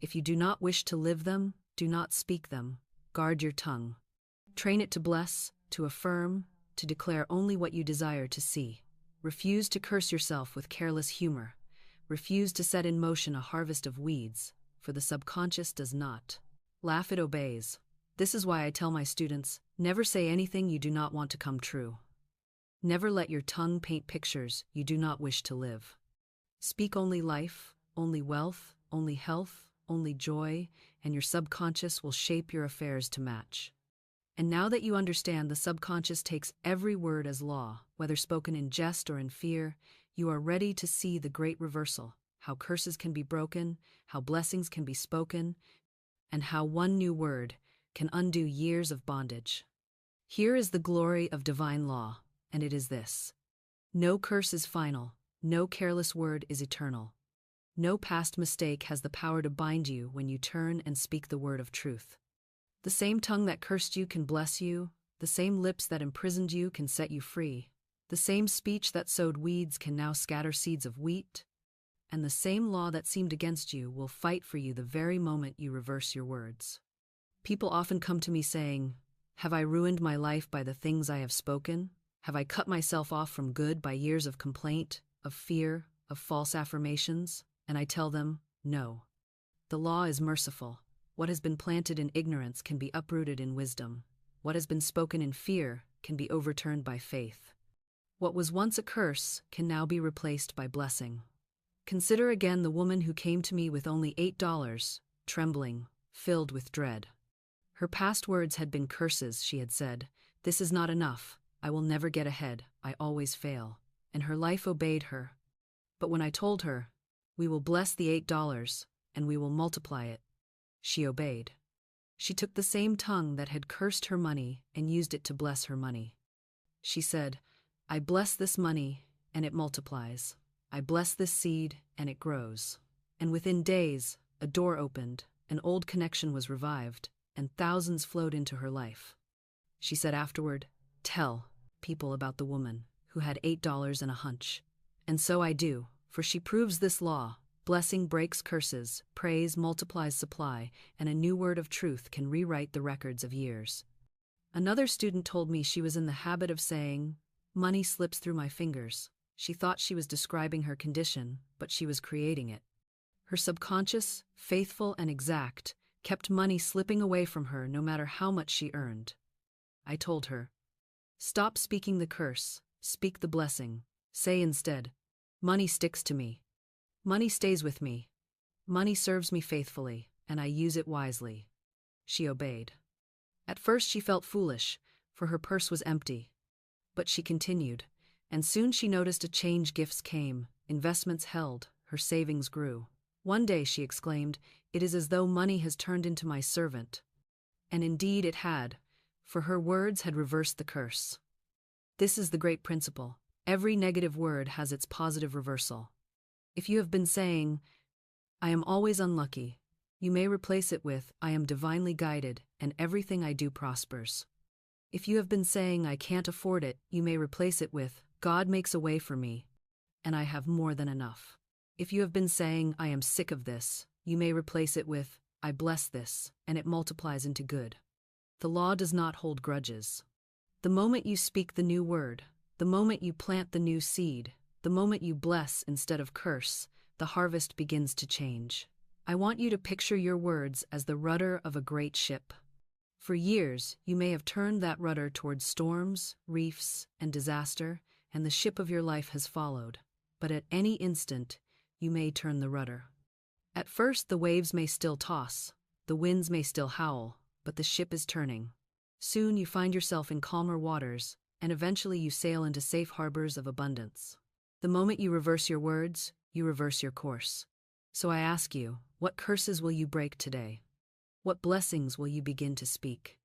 Speaker 1: If you do not wish to live them, do not speak them. Guard your tongue. Train it to bless, to affirm, to declare only what you desire to see. Refuse to curse yourself with careless humor. Refuse to set in motion a harvest of weeds, for the subconscious does not laugh, it obeys. This is why I tell my students, never say anything you do not want to come true. Never let your tongue paint pictures you do not wish to live. Speak only life, only wealth, only health, only joy, and your subconscious will shape your affairs to match. And now that you understand the subconscious takes every word as law, whether spoken in jest or in fear, you are ready to see the great reversal, how curses can be broken, how blessings can be spoken, and how one new word can undo years of bondage. Here is the glory of divine law, and it is this: no curse is final, no careless word is eternal. No past mistake has the power to bind you when you turn and speak the word of truth. The same tongue that cursed you can bless you, the same lips that imprisoned you can set you free, the same speech that sowed weeds can now scatter seeds of wheat, and the same law that seemed against you will fight for you the very moment you reverse your words. People often come to me saying, "Have I ruined my life by the things I have spoken? Have I cut myself off from good by years of complaint, of fear, of false affirmations?" And I tell them, no. The law is merciful. What has been planted in ignorance can be uprooted in wisdom. What has been spoken in fear can be overturned by faith. What was once a curse can now be replaced by blessing. Consider again the woman who came to me with only $8, trembling, filled with dread. Her past words had been curses. She had said, "This is not enough. I will never get ahead. I always fail." And her life obeyed her. But when I told her, "We will bless the $8, and we will multiply it," she obeyed. She took the same tongue that had cursed her money and used it to bless her money. She said, "I bless this money, and it multiplies. I bless this seed, and it grows." And within days, a door opened, an old connection was revived, and thousands flowed into her life. She said afterward, "Tell people about the woman who had $8 and a hunch." And so I do. For she proves this law: blessing breaks curses, praise multiplies supply, and a new word of truth can rewrite the records of years. Another student told me she was in the habit of saying, "Money slips through my fingers." She thought she was describing her condition, but she was creating it. Her subconscious, faithful and exact, kept money slipping away from her no matter how much she earned. I told her, "Stop speaking the curse, speak the blessing. Say instead, money sticks to me. Money stays with me. Money serves me faithfully, and I use it wisely." She obeyed. At first she felt foolish, for her purse was empty. But she continued, and soon she noticed a change. Gifts came, investments held, her savings grew. One day she exclaimed, "It is as though money has turned into my servant." And indeed it had, for her words had reversed the curse. This is the great principle. Every negative word has its positive reversal. If you have been saying, "I am always unlucky," you may replace it with, "I am divinely guided, and everything I do prospers." If you have been saying, "I can't afford it," you may replace it with, "God makes a way for me, and I have more than enough." If you have been saying, "I am sick of this," you may replace it with, "I bless this, and it multiplies into good." The law does not hold grudges. The moment you speak the new word, the moment you plant the new seed, the moment you bless instead of curse, the harvest begins to change. I want you to picture your words as the rudder of a great ship. For years, you may have turned that rudder towards storms, reefs, and disaster, and the ship of your life has followed. But at any instant, you may turn the rudder. At first, the waves may still toss, the winds may still howl, but the ship is turning. Soon you find yourself in calmer waters, and eventually you sail into safe harbors of abundance. The moment you reverse your words, you reverse your course. So I ask you, what curses will you break today? What blessings will you begin to speak?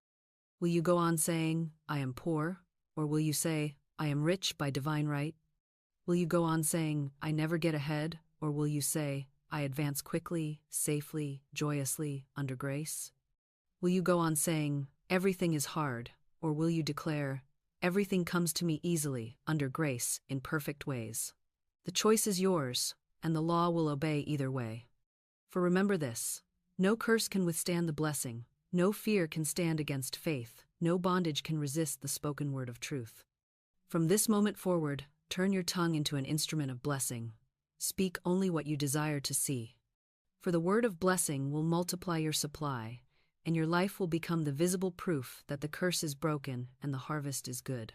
Speaker 1: Will you go on saying, I am poor, or will you say, I am rich by divine right? Will you go on saying, I never get ahead, or will you say, I advance quickly, safely, joyously, under grace? Will you go on saying, everything is hard, or will you declare, everything comes to me easily, under grace, in perfect ways? The choice is yours, and the law will obey either way. For remember this, no curse can withstand the blessing, no fear can stand against faith, no bondage can resist the spoken word of truth. From this moment forward, turn your tongue into an instrument of blessing. Speak only what you desire to see. For the word of blessing will multiply your supply, and your life will become the visible proof that the curse is broken and the harvest is good.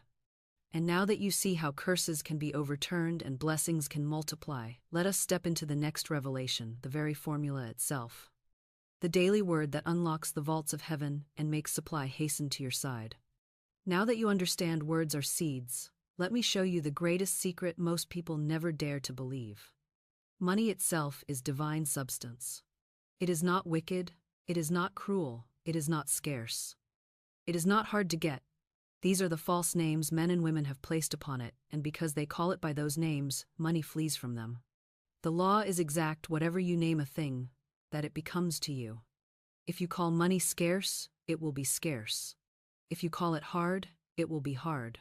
Speaker 1: And now that you see how curses can be overturned and blessings can multiply, let us step into the next revelation, the very formula itself. The daily word that unlocks the vaults of heaven and makes supply hasten to your side. Now that you understand words are seeds, let me show you the greatest secret most people never dare to believe. Money itself is divine substance. It is not wicked, it is not cruel, it is not scarce. It is not hard to get. These are the false names men and women have placed upon it, and because they call it by those names, money flees from them. The law is exact whatever you name a thing, that it becomes to you. If you call money scarce, it will be scarce. If you call it hard, it will be hard.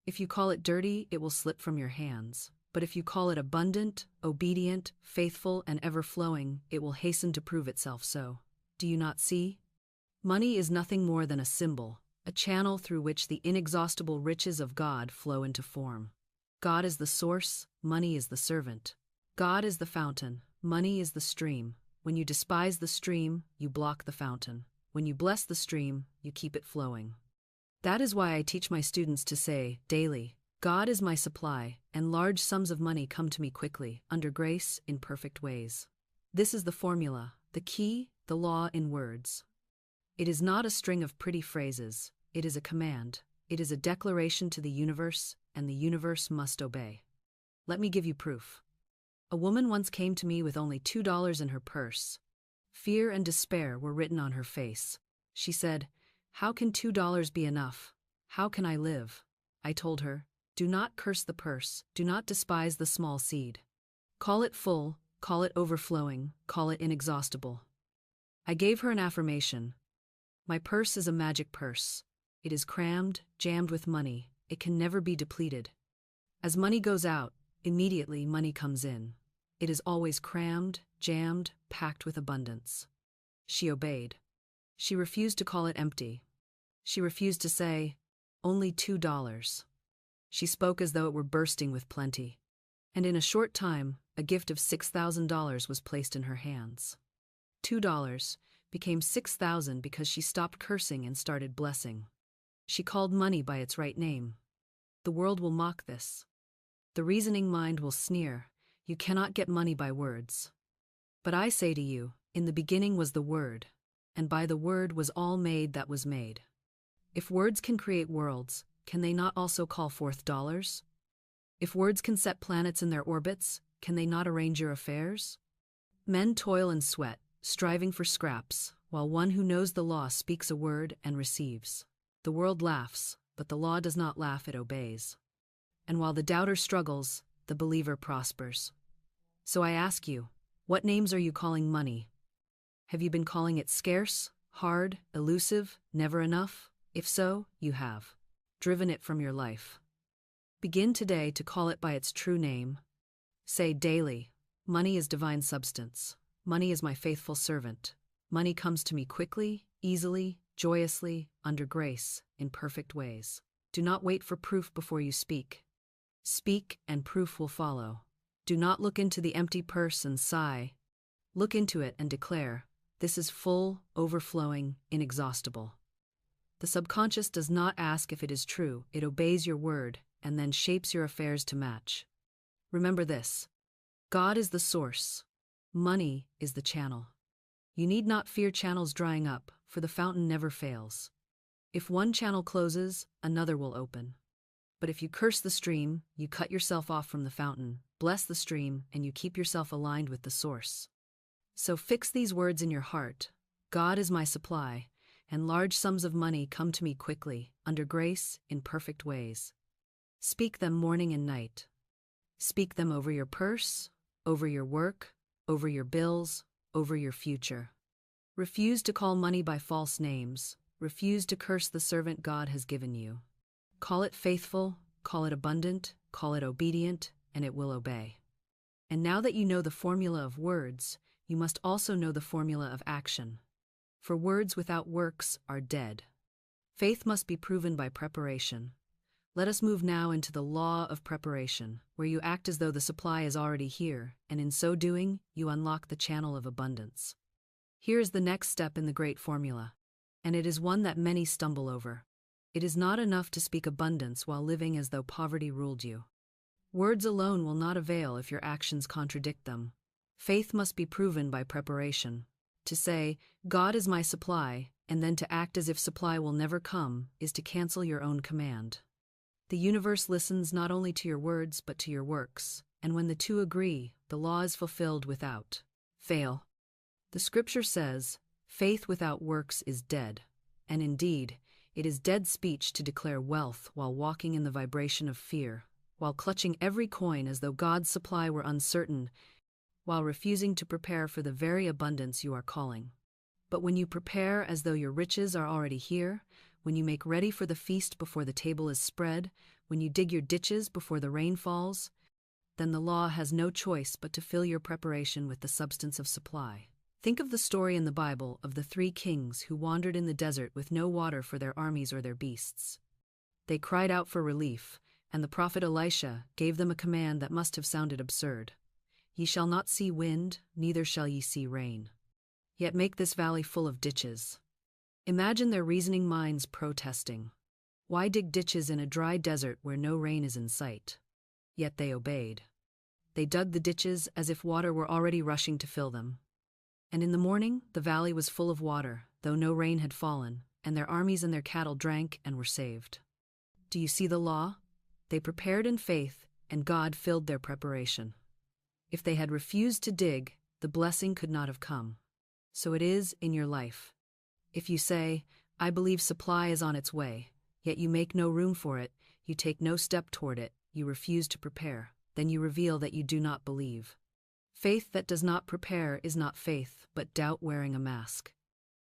Speaker 1: If you call it dirty, it will slip from your hands. But if you call it abundant, obedient, faithful, and ever-flowing, it will hasten to prove itself so. Do you not see? Money is nothing more than a symbol, a channel through which the inexhaustible riches of God flow into form. God is the source, money is the servant. God is the fountain, money is the stream. When you despise the stream, you block the fountain. When you bless the stream, you keep it flowing. That is why I teach my students to say, daily, God is my supply, and large sums of money come to me quickly, under grace, in perfect ways. This is the formula, the key, the law in words. It is not a string of pretty phrases, it is a command, it is a declaration to the universe, and the universe must obey. Let me give you proof. A woman once came to me with only $2 in her purse. Fear and despair were written on her face. She said, "How can $2 be enough? How can I live?" I told her, "Do not curse the purse, do not despise the small seed. Call it full, call it overflowing, call it inexhaustible." I gave her an affirmation. My purse is a magic purse. It is crammed, jammed with money. It can never be depleted. As money goes out, immediately money comes in. It is always crammed, jammed, packed with abundance. She obeyed. She refused to call it empty. She refused to say, "Only $2. She spoke as though it were bursting with plenty. And in a short time, a gift of $6,000 was placed in her hands. $2 became $6,000 because she stopped cursing and started blessing. She called money by its right name. The world will mock this. The reasoning mind will sneer. You cannot get money by words. But I say to you, in the beginning was the Word, and by the Word was all made that was made. If words can create worlds, can they not also call forth dollars? If words can set planets in their orbits, can they not arrange your affairs? Men toil and sweat, striving for scraps, while one who knows the law speaks a word and receives. The world laughs, but the law does not laugh, it obeys. And while the doubter struggles, the believer prospers. So I ask you, what names are you calling money? Have you been calling it scarce, hard, elusive, never enough? If so, you have driven it from your life. Begin today to call it by its true name. Say daily, money is divine substance. Money is my faithful servant. Money comes to me quickly, easily, joyously, under grace, in perfect ways. Do not wait for proof before you speak. Speak, and proof will follow. Do not look into the empty purse and sigh. Look into it and declare, "This is full, overflowing, inexhaustible." The subconscious does not ask if it is true, it obeys your word, and then shapes your affairs to match. Remember this: God is the source, money is the channel. You need not fear channels drying up, for the fountain never fails. If one channel closes, another will open. But if you curse the stream, you cut yourself off from the fountain, bless the stream, and you keep yourself aligned with the source. So fix these words in your heart: God is my supply, and large sums of money come to me quickly, under grace, in perfect ways. Speak them morning and night. Speak them over your purse, over your work, over your bills, over your future. Refuse to call money by false names. Refuse to curse the servant God has given you. Call it faithful, call it abundant, call it obedient, and it will obey. And now that you know the formula of words, you must also know the formula of action. For words without works are dead. Faith must be proven by preparation. Let us move now into the law of preparation, where you act as though the supply is already here, and in so doing, you unlock the channel of abundance. Here is the next step in the great formula, and it is one that many stumble over. It is not enough to speak abundance while living as though poverty ruled you. Words alone will not avail if your actions contradict them. Faith must be proven by preparation. To say, God is my supply, and then to act as if supply will never come, is to cancel your own command. The universe listens not only to your words but to your works, and when the two agree, the law is fulfilled without fail. The scripture says, "Faith without works is dead," and indeed, it is dead speech to declare wealth while walking in the vibration of fear, while clutching every coin as though God's supply were uncertain, while refusing to prepare for the very abundance you are calling. But when you prepare as though your riches are already here, when you make ready for the feast before the table is spread, when you dig your ditches before the rain falls, then the law has no choice but to fill your preparation with the substance of supply. Think of the story in the Bible of the 3 kings who wandered in the desert with no water for their armies or their beasts. They cried out for relief, and the prophet Elisha gave them a command that must have sounded absurd. "Ye shall not see wind, neither shall ye see rain. Yet make this valley full of ditches." Imagine their reasoning minds protesting. Why dig ditches in a dry desert where no rain is in sight? Yet they obeyed. They dug the ditches as if water were already rushing to fill them. And in the morning, the valley was full of water, though no rain had fallen, and their armies and their cattle drank and were saved. Do you see the law? They prepared in faith, and God filled their preparation. If they had refused to dig, the blessing could not have come. So it is in your life. If you say, "I believe supply is on its way," yet you make no room for it, you take no step toward it, you refuse to prepare, then you reveal that you do not believe. Faith that does not prepare is not faith, but doubt wearing a mask.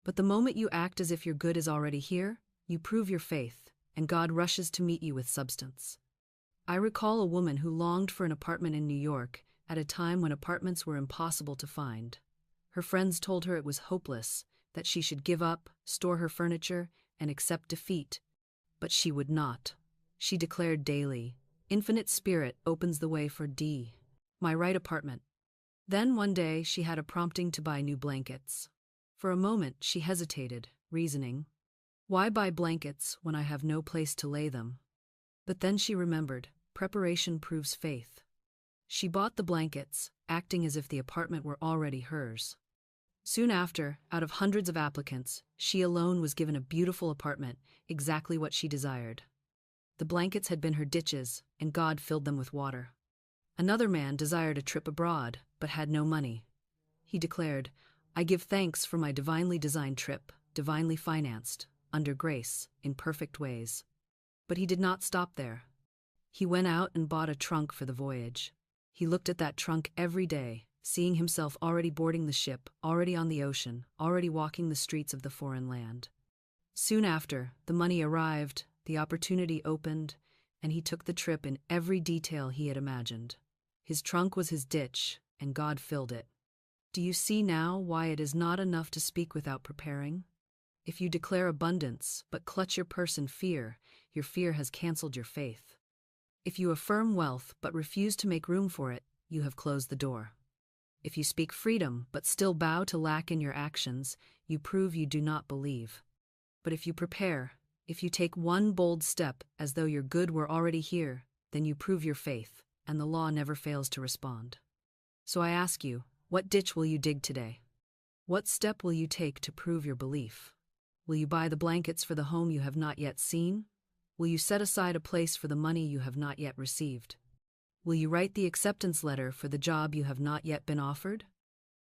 Speaker 1: But the moment you act as if your good is already here, you prove your faith, and God rushes to meet you with substance. I recall a woman who longed for an apartment in New York at a time when apartments were impossible to find. Her friends told her it was hopeless, that she should give up, store her furniture, and accept defeat. But she would not. She declared daily, "Infinite Spirit opens the way for my right apartment." Then one day she had a prompting to buy new blankets. For a moment she hesitated, reasoning, "Why buy blankets when I have no place to lay them?" But then she remembered, preparation proves faith. She bought the blankets, acting as if the apartment were already hers. Soon after, out of hundreds of applicants, she alone was given a beautiful apartment, exactly what she desired. The blankets had been her ditches, and God filled them with water. Another man desired a trip abroad, but had no money. He declared, "I give thanks for my divinely designed trip, divinely financed, under grace, in perfect ways." But he did not stop there. He went out and bought a trunk for the voyage. He looked at that trunk every day, seeing himself already boarding the ship, already on the ocean, already walking the streets of the foreign land. Soon after, the money arrived, the opportunity opened, and he took the trip in every detail he had imagined. His trunk was his ditch, and God filled it. Do you see now why it is not enough to speak without preparing? If you declare abundance, but clutch your purse in fear, your fear has canceled your faith. If you affirm wealth but refuse to make room for it, you have closed the door. If you speak freedom but still bow to lack in your actions, you prove you do not believe. But if you prepare, if you take one bold step as though your good were already here, then you prove your faith, and the law never fails to respond. So I ask you, what ditch will you dig today? What step will you take to prove your belief? Will you buy the blankets for the home you have not yet seen? Will you set aside a place for the money you have not yet received? Will you write the acceptance letter for the job you have not yet been offered?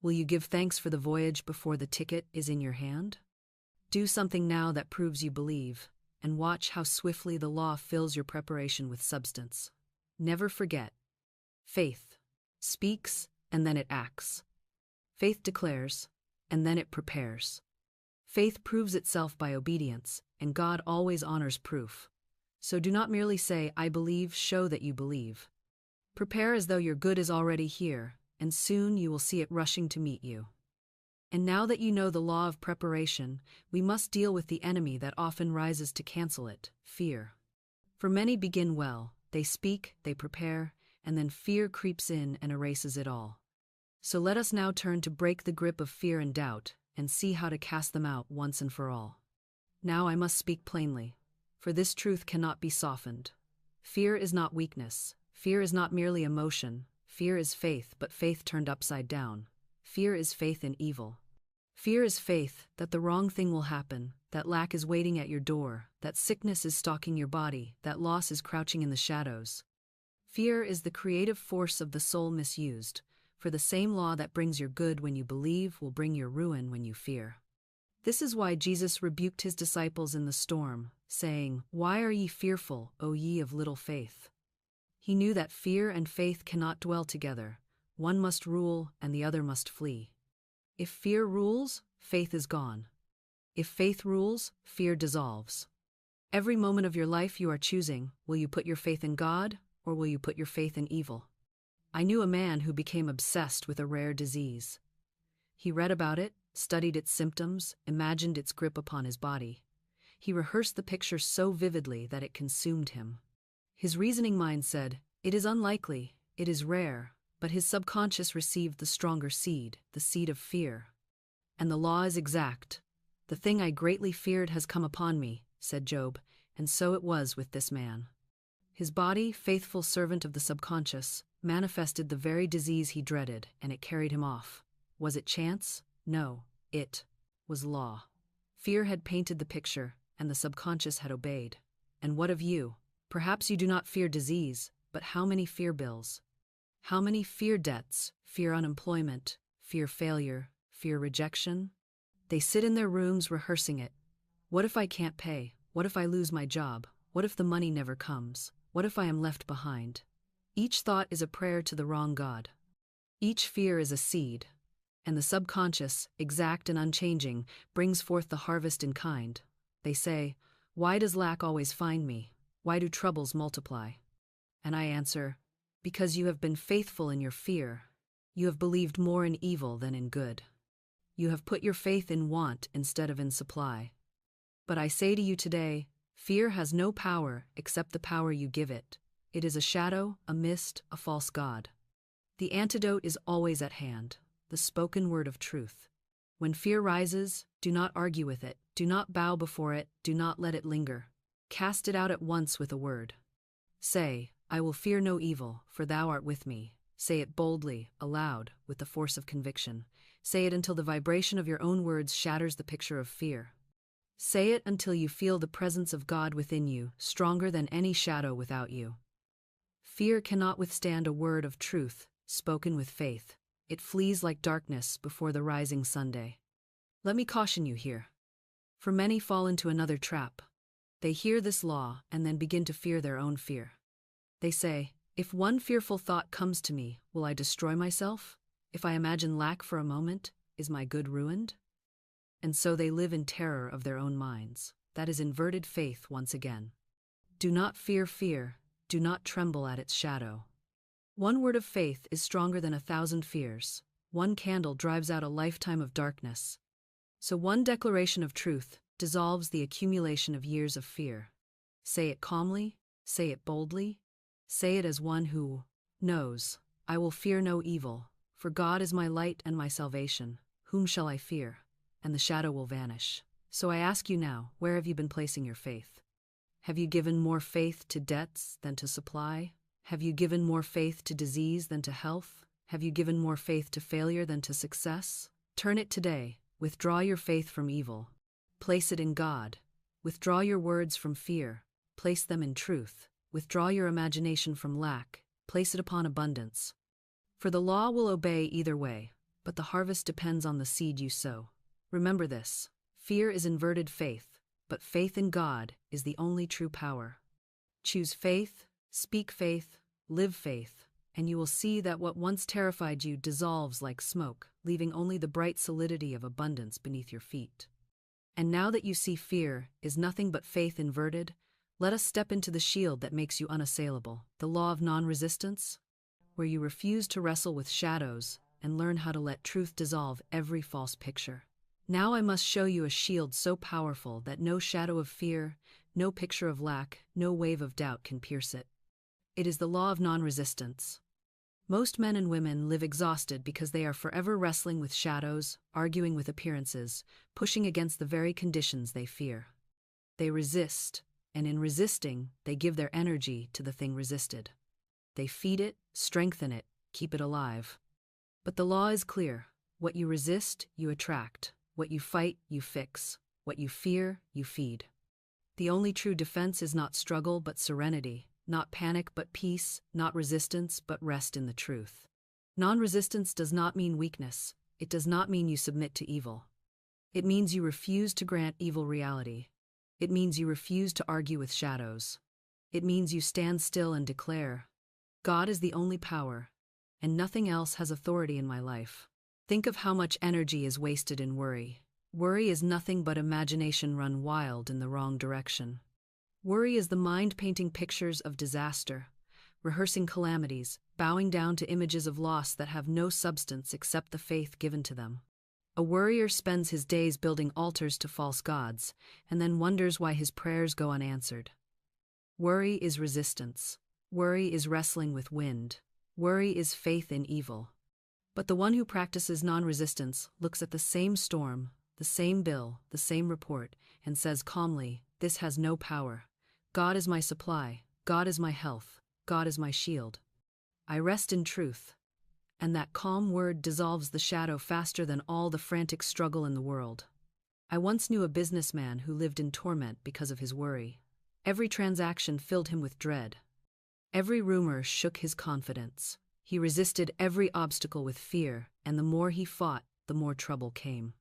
Speaker 1: Will you give thanks for the voyage before the ticket is in your hand? Do something now that proves you believe, and watch how swiftly the law fills your preparation with substance. Never forget. Faith speaks, and then it acts. Faith declares, and then it prepares. Faith proves itself by obedience, and God always honors proof. So do not merely say, I believe, show that you believe. Prepare as though your good is already here, and soon you will see it rushing to meet you. And now that you know the law of preparation, we must deal with the enemy that often rises to cancel it, fear. For many begin well, they speak, they prepare, and then fear creeps in and erases it all. So let us now turn to break the grip of fear and doubt, and see how to cast them out once and for all. Now I must speak plainly, for this truth cannot be softened. Fear is not weakness. Fear is not merely emotion. Fear is faith, but faith turned upside down. Fear is faith in evil. Fear is faith that the wrong thing will happen, that lack is waiting at your door, that sickness is stalking your body, that loss is crouching in the shadows. Fear is the creative force of the soul misused, for the same law that brings your good when you believe will bring your ruin when you fear. This is why Jesus rebuked his disciples in the storm, saying, Why are ye fearful, O ye of little faith? He knew that fear and faith cannot dwell together. One must rule and the other must flee. If fear rules, faith is gone. If faith rules, fear dissolves. Every moment of your life you are choosing, will you put your faith in God, or will you put your faith in evil? I knew a man who became obsessed with a rare disease. He read about it, studied its symptoms, imagined its grip upon his body. He rehearsed the picture so vividly that it consumed him. His reasoning mind said, it is unlikely, it is rare, but his subconscious received the stronger seed, the seed of fear. And the law is exact. The thing I greatly feared has come upon me, said Job, and so it was with this man. His body, faithful servant of the subconscious, manifested the very disease he dreaded, and it carried him off. Was it chance? No, it was law. Fear had painted the picture, and the subconscious had obeyed. And what of you? Perhaps you do not fear disease, but how many fear bills? How many fear debts, fear unemployment, fear failure, fear rejection? They sit in their rooms rehearsing it. What if I can't pay? What if I lose my job? What if the money never comes? What if I am left behind? Each thought is a prayer to the wrong God. Each fear is a seed, and the subconscious, exact and unchanging, brings forth the harvest in kind. They say, why does lack always find me? Why do troubles multiply? And I answer, because you have been faithful in your fear. You have believed more in evil than in good. You have put your faith in want instead of in supply. But I say to you today, fear has no power except the power you give it. It is a shadow, a mist, a false god. The antidote is always at hand, the spoken word of truth. When fear rises, do not argue with it, do not bow before it, do not let it linger. Cast it out at once with a word. Say, I will fear no evil, for thou art with me. Say it boldly, aloud, with the force of conviction. Say it until the vibration of your own words shatters the picture of fear. Say it until you feel the presence of God within you, stronger than any shadow without you. Fear cannot withstand a word of truth, spoken with faith. It flees like darkness before the rising Sunday. Let me caution you here. For many fall into another trap. They hear this law and then begin to fear their own fear. They say, if one fearful thought comes to me, will I destroy myself? If I imagine lack for a moment, is my good ruined? And so they live in terror of their own minds. That is inverted faith once again. Do not fear fear, do not tremble at its shadow. One word of faith is stronger than 1,000 fears. One candle drives out a lifetime of darkness. So one declaration of truth dissolves the accumulation of years of fear. Say it calmly, say it boldly, say it as one who knows, I will fear no evil, For God is my light and my salvation. Whom shall I fear? And the shadow will vanish. So I ask you now, where have you been placing your faith? Have you given more faith to debts than to supply? Have you given more faith to disease than to health? Have you given more faith to failure than to success? Turn it today. Withdraw your faith from evil. Place it in God. Withdraw your words from fear. Place them in truth. Withdraw your imagination from lack. Place it upon abundance. For the law will obey either way, but the harvest depends on the seed you sow. Remember this. Fear is inverted faith, but faith in God is the only true power. Choose faith, speak faith, live faith, and you will see that what once terrified you dissolves like smoke, leaving only the bright solidity of abundance beneath your feet. And now that you see fear is nothing but faith inverted, let us step into the shield that makes you unassailable, the law of non-resistance, where you refuse to wrestle with shadows and learn how to let truth dissolve every false picture. Now I must show you a shield so powerful that no shadow of fear, no picture of lack, no wave of doubt can pierce it. It is the law of non-resistance. Most men and women live exhausted because they are forever wrestling with shadows, arguing with appearances, pushing against the very conditions they fear. They resist, and in resisting, they give their energy to the thing resisted. They feed it, strengthen it, keep it alive. But the law is clear. What you resist, you attract. What you fight, you fix. What you fear, you feed. The only true defense is not struggle but serenity, not panic but peace, not resistance but rest in the truth. Non-resistance does not mean weakness. It does not mean you submit to evil. It means you refuse to grant evil reality. It means you refuse to argue with shadows. It means you stand still and declare, God is the only power, and nothing else has authority in my life. Think of how much energy is wasted in worry. Worry is nothing but imagination run wild in the wrong direction. Worry is the mind painting pictures of disaster, rehearsing calamities, bowing down to images of loss that have no substance except the faith given to them. A worrier spends his days building altars to false gods, and then wonders why his prayers go unanswered. Worry is resistance. Worry is wrestling with wind. Worry is faith in evil. But the one who practices non-resistance looks at the same storm, the same bill, the same report, and says calmly, this has no power. God is my supply. God is my health. God is my shield. I rest in truth. And that calm word dissolves the shadow faster than all the frantic struggle in the world. I once knew a businessman who lived in torment because of his worry. Every transaction filled him with dread. Every rumor shook his confidence. He resisted every obstacle with fear, and the more he fought, the more trouble came.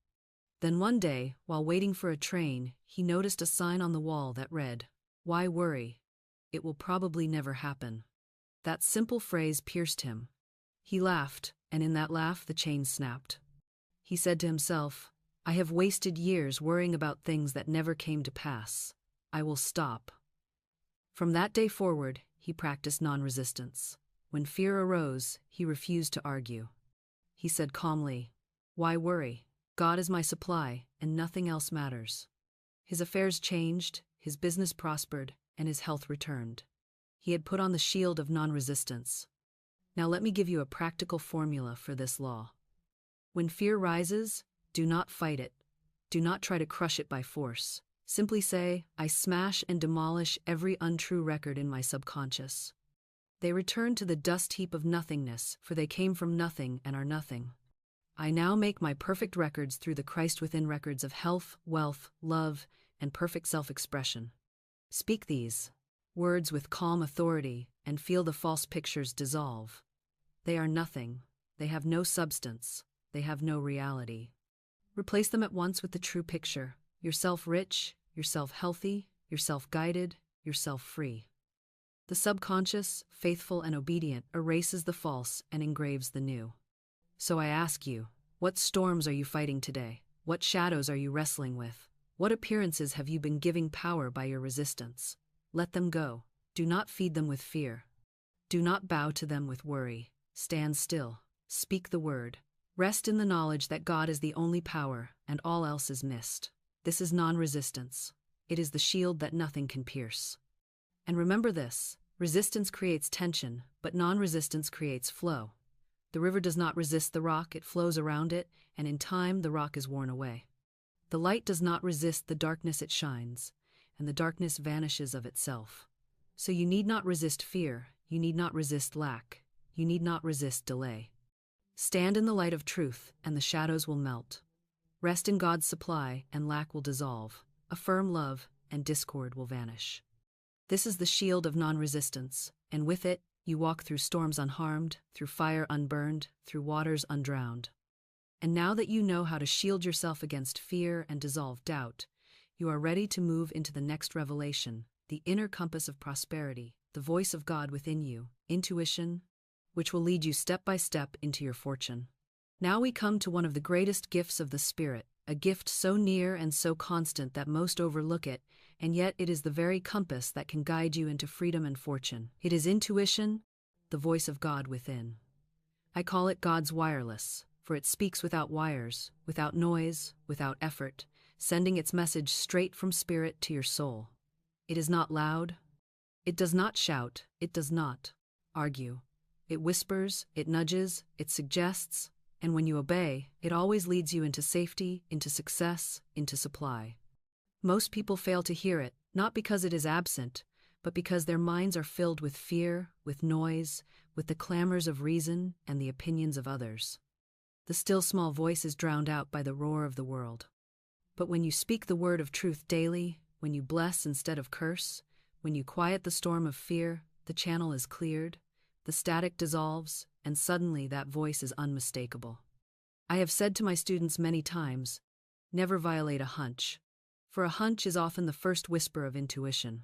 Speaker 1: Then one day, while waiting for a train, he noticed a sign on the wall that read, "Why worry? It will probably never happen." That simple phrase pierced him. He laughed, and in that laugh the chain snapped. He said to himself, I have wasted years worrying about things that never came to pass. I will stop. From that day forward, he practiced non-resistance. When fear arose, he refused to argue. He said calmly, "Why worry? God is my supply, and nothing else matters." His affairs changed, his business prospered, and his health returned. He had put on the shield of non-resistance. Now let me give you a practical formula for this law. When fear rises, do not fight it. Do not try to crush it by force. Simply say, I smash and demolish every untrue record in my subconscious. They return to the dust heap of nothingness, for they came from nothing and are nothing. I now make my perfect records through the Christ within records of health, wealth, love, and perfect self-expression. Speak these words with calm authority and feel the false pictures dissolve. They are nothing. They have no substance. They have no reality. Replace them at once with the true picture. Yourself rich, yourself healthy, yourself guided, yourself free. The subconscious, faithful and obedient, erases the false and engraves the new. So I ask you, what storms are you fighting today? What shadows are you wrestling with? What appearances have you been giving power by your resistance? Let them go. Do not feed them with fear. Do not bow to them with worry. Stand still. Speak the word. Rest in the knowledge that God is the only power and all else is mist. This is non-resistance. It is the shield that nothing can pierce. And remember this, resistance creates tension, but non-resistance creates flow. The river does not resist the rock, it flows around it, and in time the rock is worn away. The light does not resist the darkness, it shines, and the darkness vanishes of itself. So you need not resist fear, you need not resist lack, you need not resist delay. Stand in the light of truth, and the shadows will melt. Rest in God's supply, and lack will dissolve. Affirm love, and discord will vanish. This is the shield of non-resistance, and with it, you walk through storms unharmed, through fire unburned, through waters undrowned. And now that you know how to shield yourself against fear and dissolve doubt, you are ready to move into the next revelation, the inner compass of prosperity, the voice of God within you, intuition, which will lead you step by step into your fortune. Now we come to one of the greatest gifts of the Spirit, a gift so near and so constant that most overlook it, and yet it is the very compass that can guide you into freedom and fortune. It is intuition, the voice of God within. I call it God's wireless, for it speaks without wires, without noise, without effort, sending its message straight from spirit to your soul. It is not loud. It does not shout. It does not argue. It whispers, it nudges, it suggests, and when you obey, it always leads you into safety, into success, into supply. Most people fail to hear it, not because it is absent, but because their minds are filled with fear, with noise, with the clamors of reason and the opinions of others. The still small voice is drowned out by the roar of the world. But when you speak the word of truth daily, when you bless instead of curse, when you quiet the storm of fear, the channel is cleared, the static dissolves, and suddenly that voice is unmistakable. I have said to my students many times, never violate a hunch, for a hunch is often the first whisper of intuition.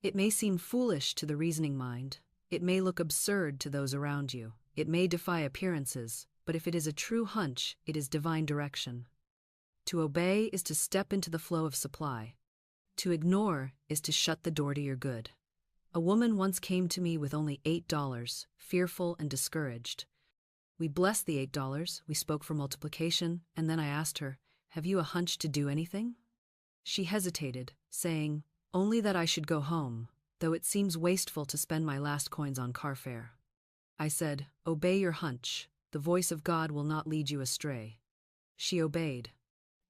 Speaker 1: It may seem foolish to the reasoning mind, it may look absurd to those around you, it may defy appearances, but if it is a true hunch, it is divine direction. To obey is to step into the flow of supply. To ignore is to shut the door to your good. A woman once came to me with only $8, fearful and discouraged. We blessed the $8, we spoke for multiplication, and then I asked her, "Have you a hunch to do anything?" She hesitated, saying, "Only that I should go home, though it seems wasteful to spend my last coins on car fare." I said, "Obey your hunch. The voice of God will not lead you astray." She obeyed.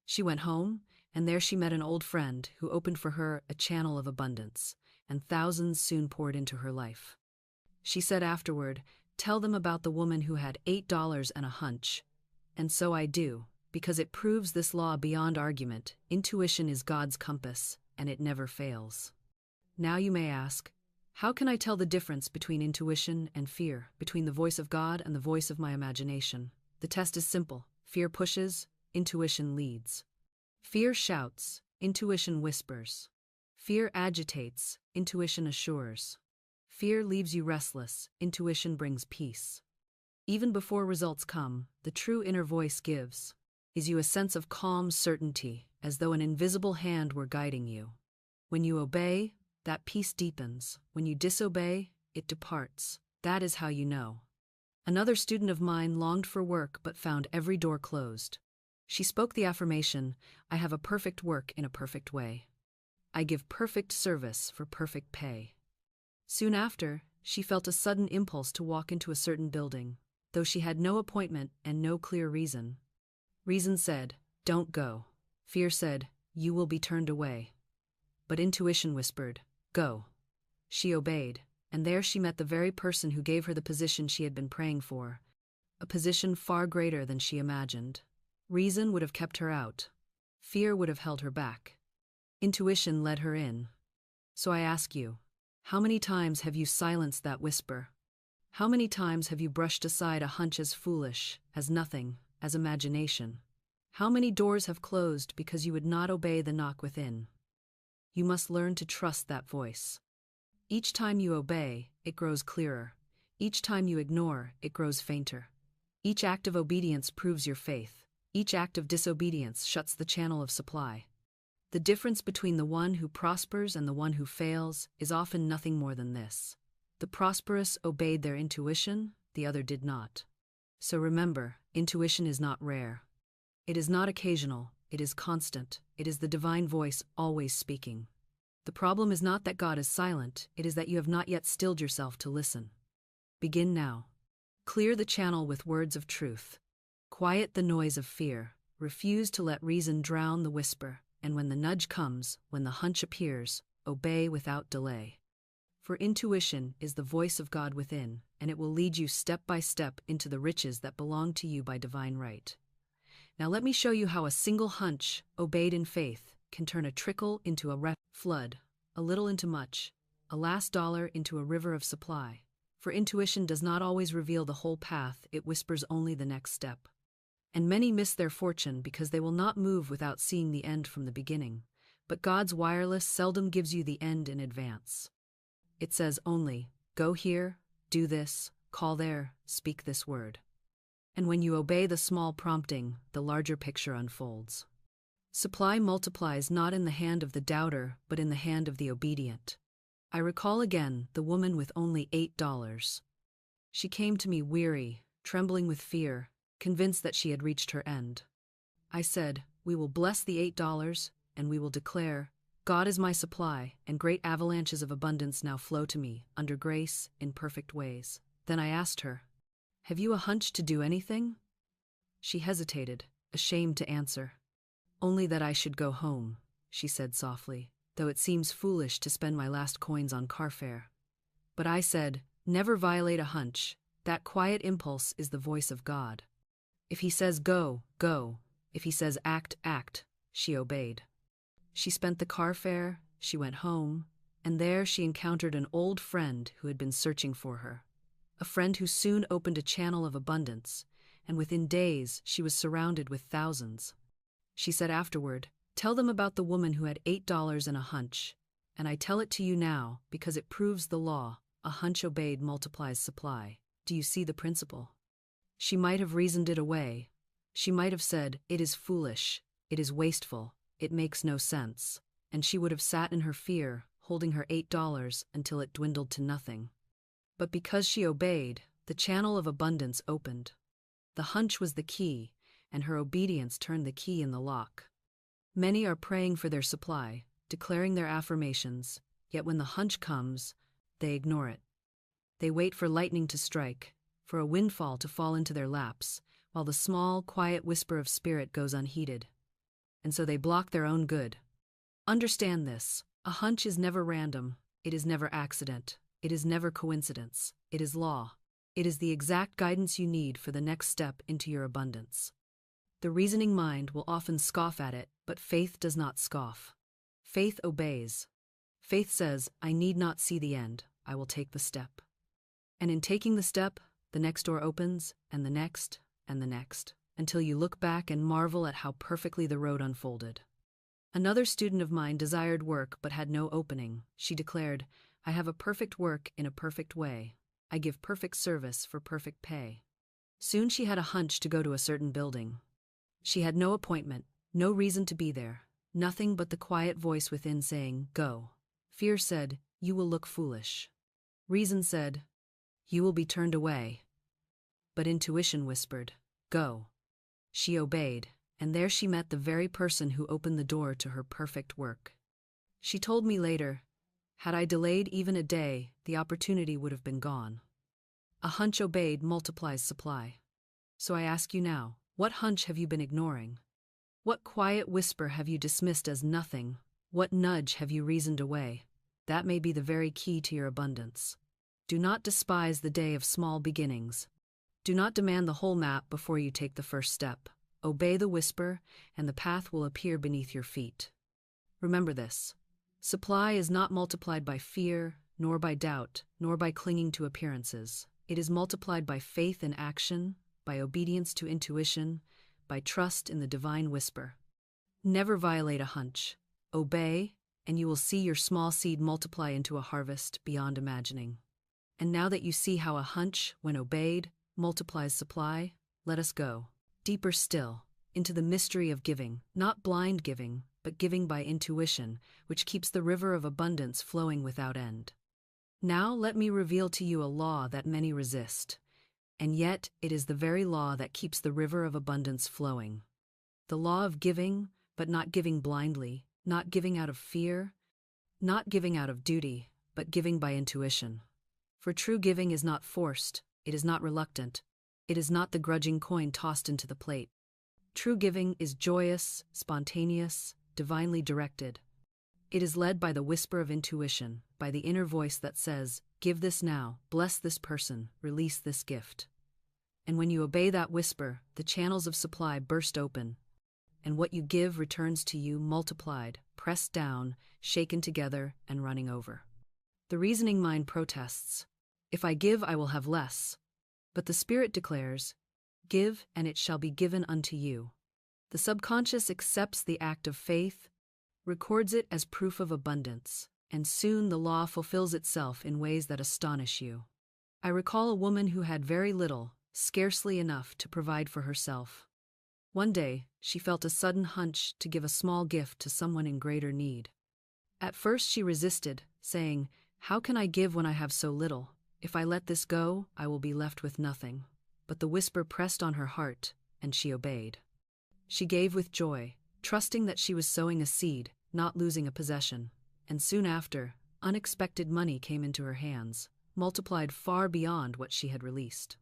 Speaker 1: She went home, and there she met an old friend who opened for her a channel of abundance, and thousands soon poured into her life. She said afterward, "Tell them about the woman who had $8 and a hunch." And so I do, because it proves this law beyond argument. Intuition is God's compass, and it never fails. Now you may ask, how can I tell the difference between intuition and fear, between the voice of God and the voice of my imagination? The test is simple. Fear pushes, intuition leads. Fear shouts, intuition whispers. Fear agitates, intuition assures. Fear leaves you restless, intuition brings peace. Even before results come, the true inner voice gives you a sense of calm certainty, as though an invisible hand were guiding you. When you obey, that peace deepens. When you disobey, it departs. That is how you know. Another student of mine longed for work but found every door closed. She spoke the affirmation, "I have a perfect work in a perfect way. I give perfect service for perfect pay." Soon after, she felt a sudden impulse to walk into a certain building, though she had no appointment and no clear reason. Reason said, "Don't go." Fear said, "You will be turned away." But intuition whispered, "Go." She obeyed, and there she met the very person who gave her the position she had been praying for, a position far greater than she imagined. Reason would have kept her out. Fear would have held her back. Intuition led her in. So I ask you, how many times have you silenced that whisper? How many times have you brushed aside a hunch as foolish, as nothing, as imagination? How many doors have closed because you would not obey the knock within? You must learn to trust that voice. Each time you obey, it grows clearer. Each time you ignore, it grows fainter. Each act of obedience proves your faith. Each act of disobedience shuts the channel of supply. The difference between the one who prospers and the one who fails is often nothing more than this. The prosperous obeyed their intuition, the other did not. So remember, intuition is not rare. It is not occasional, it is constant, it is the divine voice always speaking. The problem is not that God is silent, it is that you have not yet stilled yourself to listen. Begin now. Clear the channel with words of truth. Quiet the noise of fear. Refuse to let reason drown the whisper. And when the nudge comes, when the hunch appears, obey without delay. For intuition is the voice of God within, and it will lead you step by step into the riches that belong to you by divine right. Now let me show you how a single hunch, obeyed in faith, can turn a trickle into a flood, a little into much, a last dollar into a river of supply. For intuition does not always reveal the whole path, it whispers only the next step. And many miss their fortune because they will not move without seeing the end from the beginning. But God's wireless seldom gives you the end in advance. It says only, go here, do this, call there, speak this word. And when you obey the small prompting, the larger picture unfolds. Supply multiplies not in the hand of the doubter, but in the hand of the obedient. I recall again the woman with only $8. She came to me weary, trembling with fear, convinced that she had reached her end. I said, we will bless the $8, and we will declare, God is my supply, and great avalanches of abundance now flow to me, under grace, in perfect ways. Then I asked her, have you a hunch to do anything? She hesitated, ashamed to answer. Only that I should go home, she said softly, though it seems foolish to spend my last coins on car fare. But I said, never violate a hunch. That quiet impulse is the voice of God. If he says go, go. If he says act, act. She obeyed. She spent the car fare, she went home, and there she encountered an old friend who had been searching for her. A friend who soon opened a channel of abundance, and within days she was surrounded with thousands. She said afterward, tell them about the woman who had $8 and a hunch, and I tell it to you now because it proves the law, a hunch obeyed multiplies supply. Do you see the principle? She might have reasoned it away. She might have said, it is foolish, it is wasteful, it makes no sense, and she would have sat in her fear, holding her $8 until it dwindled to nothing. But because she obeyed, the channel of abundance opened. The hunch was the key, and her obedience turned the key in the lock. Many are praying for their supply, declaring their affirmations, yet when the hunch comes, they ignore it. They wait for lightning to strike, for a windfall to fall into their laps, while the small, quiet whisper of spirit goes unheeded. And so they block their own good. Understand this, a hunch is never random, it is never accident, it is never coincidence, it is law. It is the exact guidance you need for the next step into your abundance. The reasoning mind will often scoff at it, but faith does not scoff. Faith obeys. Faith says, I need not see the end, I will take the step. And in taking the step, the next door opens, and the next, until you look back and marvel at how perfectly the road unfolded. Another student of mine desired work but had no opening. She declared, I have a perfect work in a perfect way. I give perfect service for perfect pay. Soon she had a hunch to go to a certain building. She had no appointment, no reason to be there, nothing but the quiet voice within saying, go. Fear said, you will look foolish. Reason said, you will be turned away. But intuition whispered, go. She obeyed, and there she met the very person who opened the door to her perfect work. She told me later, had I delayed even a day, the opportunity would have been gone. A hunch obeyed multiplies supply. So I ask you now, what hunch have you been ignoring? What quiet whisper have you dismissed as nothing? What nudge have you reasoned away? That may be the very key to your abundance. Do not despise the day of small beginnings. Do not demand the whole map before you take the first step. Obey the whisper, and the path will appear beneath your feet. Remember this. Supply is not multiplied by fear, nor by doubt, nor by clinging to appearances. It is multiplied by faith in action, by obedience to intuition, by trust in the divine whisper. Never violate a hunch. Obey, and you will see your small seed multiply into a harvest beyond imagining. And now that you see how a hunch, when obeyed, multiplies supply, let us go deeper still, into the mystery of giving, not blind giving, but giving by intuition, which keeps the river of abundance flowing without end. Now let me reveal to you a law that many resist, and yet it is the very law that keeps the river of abundance flowing. The law of giving, but not giving blindly, not giving out of fear, not giving out of duty, but giving by intuition. For true giving is not forced, It is not reluctant. It is not the grudging coin tossed into the plate. True giving is joyous, spontaneous, divinely directed. It is led by the whisper of intuition, by the inner voice that says, "Give this now, bless this person, release this gift." And when you obey that whisper, the channels of supply burst open, and what you give returns to you multiplied, pressed down, shaken together, and running over. The reasoning mind protests. If I give, I will have less. But the Spirit declares, "Give, and it shall be given unto you." The subconscious accepts the act of faith, records it as proof of abundance, and soon the law fulfills itself in ways that astonish you. I recall a woman who had very little, scarcely enough to provide for herself. One day, she felt a sudden hunch to give a small gift to someone in greater need. At first she resisted, saying, "How can I give when I have so little? If I let this go, I will be left with nothing." But the whisper pressed on her heart, and she obeyed. She gave with joy, trusting that she was sowing a seed, not losing a possession. And soon after, unexpected money came into her hands, multiplied far beyond what she had released.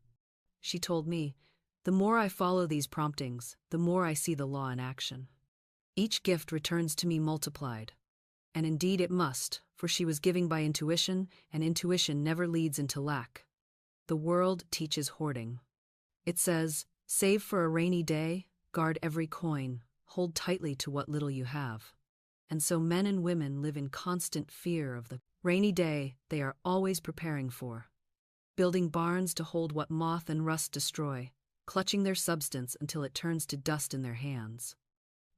Speaker 1: She told me, "The more I follow these promptings, the more I see the law in action. Each gift returns to me multiplied." And indeed it must, for she was giving by intuition, and intuition never leads into lack. The world teaches hoarding. It says, "Save for a rainy day, guard every coin, hold tightly to what little you have." And so men and women live in constant fear of the rainy day they are always preparing for, building barns to hold what moth and rust destroy, clutching their substance until it turns to dust in their hands.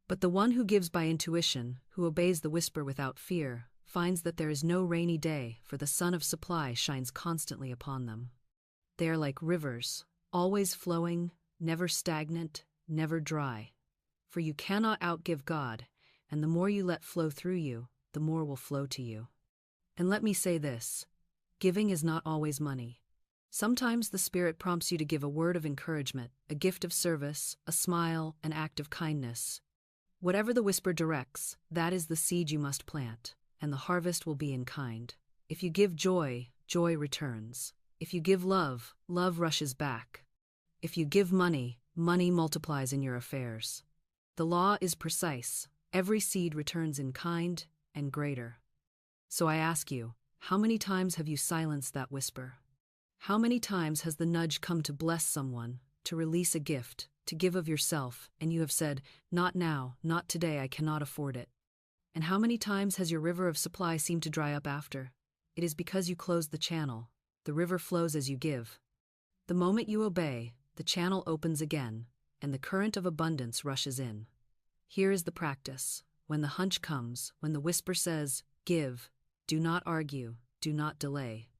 Speaker 1: But the one who gives by intuition, who obeys the whisper without fear, finds that there is no rainy day, for the sun of supply shines constantly upon them. They are like rivers, always flowing, never stagnant, never dry. For you cannot outgive God, and the more you let flow through you, the more will flow to you. And let me say this, giving is not always money. Sometimes the Spirit prompts you to give a word of encouragement, a gift of service, a smile, an act of kindness. Whatever the whisper directs, that is the seed you must plant, and the harvest will be in kind. If you give joy, joy returns. If you give love, love rushes back. If you give money, money multiplies in your affairs. The law is precise. Every seed returns in kind and greater. So I ask you, how many times have you silenced that whisper? How many times has the nudge come to bless someone, to release a gift, to give of yourself, and you have said, "Not now, not today, I cannot afford it"? And how many times has your river of supply seemed to dry up after? It is because you closed the channel. The river flows as you give. The moment you obey, the channel opens again, and the current of abundance rushes in. Here is the practice. When the hunch comes, when the whisper says, "Give," do not argue, do not delay.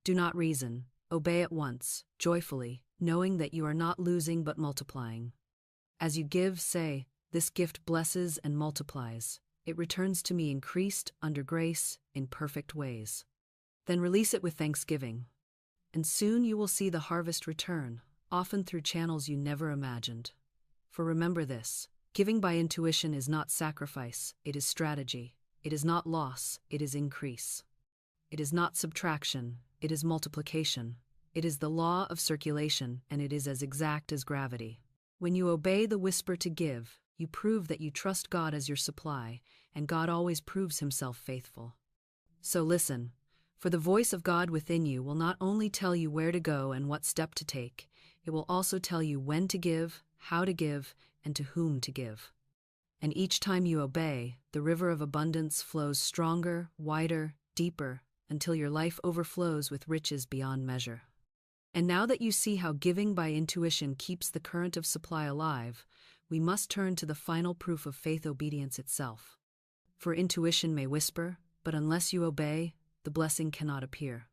Speaker 1: Do not reason, obey at once, joyfully, knowing that you are not losing but multiplying. As you give, say, "This gift blesses and multiplies. It returns to me increased, under grace, in perfect ways." Then release it with thanksgiving. And soon you will see the harvest return, often through channels you never imagined. For remember this, giving by intuition is not sacrifice, it is strategy. It is not loss, it is increase. It is not subtraction, it is multiplication. It is the law of circulation, and it is as exact as gravity. When you obey the whisper to give, you prove that you trust God as your supply, and God always proves himself faithful. So listen, for the voice of God within you will not only tell you where to go and what step to take, it will also tell you when to give, how to give, and to whom to give. And each time you obey, the river of abundance flows stronger, wider, deeper, until your life overflows with riches beyond measure. And now that you see how giving by intuition keeps the current of supply alive, we must turn to the final proof of faith, obedience itself. For intuition may whisper, but unless you obey, the blessing cannot appear.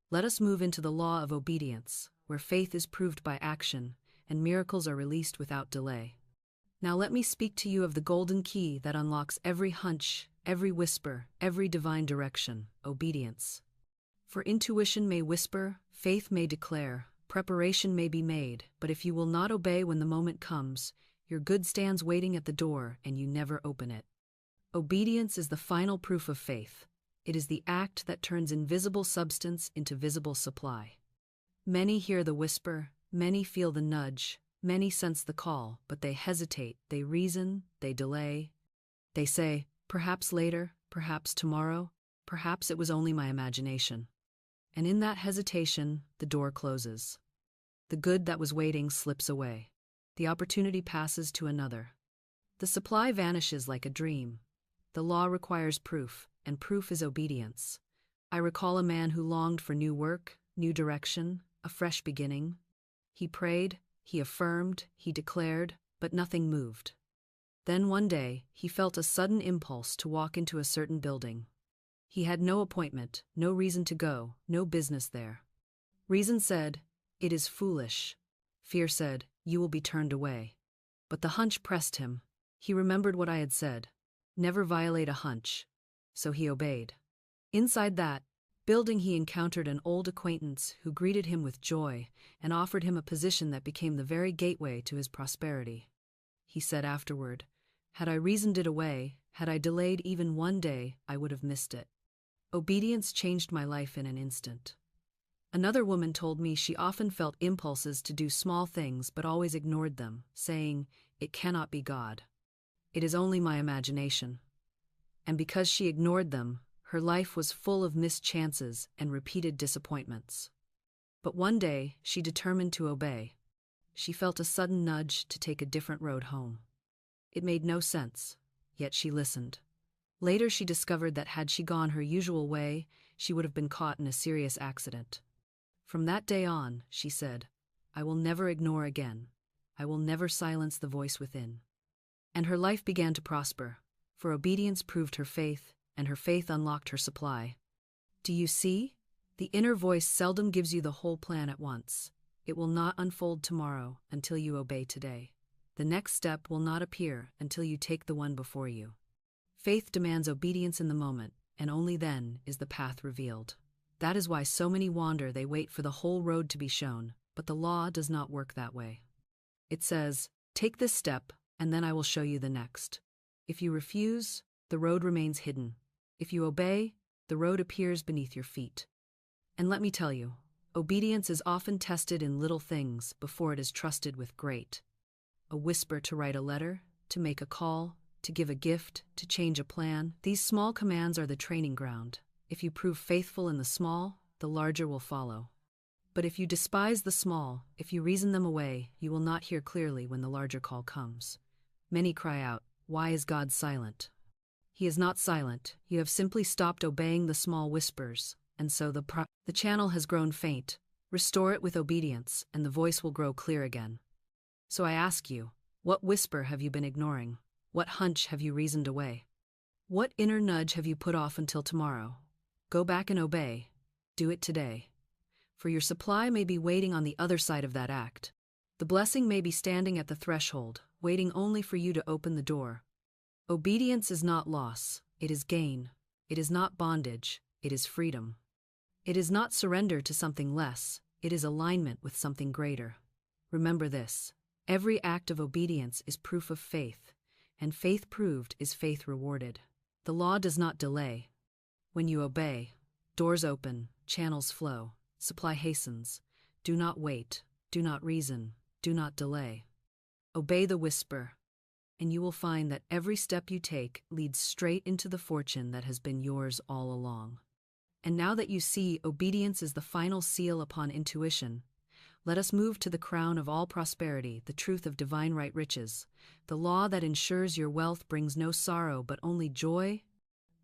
Speaker 1: Let us move into the law of obedience, where faith is proved by action, and miracles are released without delay. Now let me speak to you of the golden key that unlocks every hunch, every whisper, every divine direction: obedience. For intuition may whisper, faith may declare, preparation may be made, but if you will not obey when the moment comes, your good stands waiting at the door and you never open it. Obedience is the final proof of faith. It is the act that turns invisible substance into visible supply. Many hear the whisper, many feel the nudge, many sense the call, but they hesitate, they reason, they delay. They say, perhaps later, perhaps tomorrow, perhaps it was only my imagination. And in that hesitation, the door closes. The good that was waiting slips away. The opportunity passes to another. The supply vanishes like a dream. The law requires proof, and proof is obedience. I recall a man who longed for new work, new direction, a fresh beginning. He prayed, he affirmed, he declared, but nothing moved. Then one day, he felt a sudden impulse to walk into a certain building. He had no appointment, no reason to go, no business there. Reason said, "It is foolish." Fear said, "You will be turned away." But the hunch pressed him. He remembered what I had said. Never violate a hunch. So he obeyed. Inside that building he encountered an old acquaintance who greeted him with joy and offered him a position that became the very gateway to his prosperity. He said afterward, "Had I reasoned it away, had I delayed even one day, I would have missed it. Obedience changed my life in an instant." Another woman told me she often felt impulses to do small things but always ignored them, saying, "It cannot be God. It is only my imagination." And because she ignored them, her life was full of missed chances and repeated disappointments. But one day, she determined to obey. She felt a sudden nudge to take a different road home. It made no sense, yet she listened. Later she discovered that had she gone her usual way, she would have been caught in a serious accident. From that day on, she said, "I will never ignore again. I will never silence the voice within." And her life began to prosper, for obedience proved her faith, and her faith unlocked her supply. Do you see? The inner voice seldom gives you the whole plan at once. It will not unfold tomorrow until you obey today. The next step will not appear until you take the one before you. Faith demands obedience in the moment, and only then is the path revealed. That is why so many wander. They wait for the whole road to be shown, but the law does not work that way. It says, "Take this step, and then I will show you the next." If you refuse, the road remains hidden. If you obey, the road appears beneath your feet. And let me tell you, obedience is often tested in little things before it is trusted with great. A whisper to write a letter, to make a call, to give a gift, to change a plan. These small commands are the training ground. If you prove faithful in the small, the larger will follow. But if you despise the small, if you reason them away, you will not hear clearly when the larger call comes. Many cry out, "Why is God silent?" He is not silent. You have simply stopped obeying the small whispers, and so the channel has grown faint. Restore it with obedience, and the voice will grow clear again. So I ask you, what whisper have you been ignoring? What hunch have you reasoned away? What inner nudge have you put off until tomorrow? Go back and obey. Do it today. For your supply may be waiting on the other side of that act. The blessing may be standing at the threshold, waiting only for you to open the door. Obedience is not loss, it is gain. It is not bondage, it is freedom. It is not surrender to something less, it is alignment with something greater. Remember this, every act of obedience is proof of faith, and faith proved is faith rewarded. The law does not delay. When you obey, doors open, channels flow, supply hastens. Do not wait, do not reason, do not delay. Obey the whisper, and you will find that every step you take leads straight into the fortune that has been yours all along. And now that you see obedience is the final seal upon intuition, let us move to the crown of all prosperity, the truth of divine right riches, the law that ensures your wealth brings no sorrow but only joy,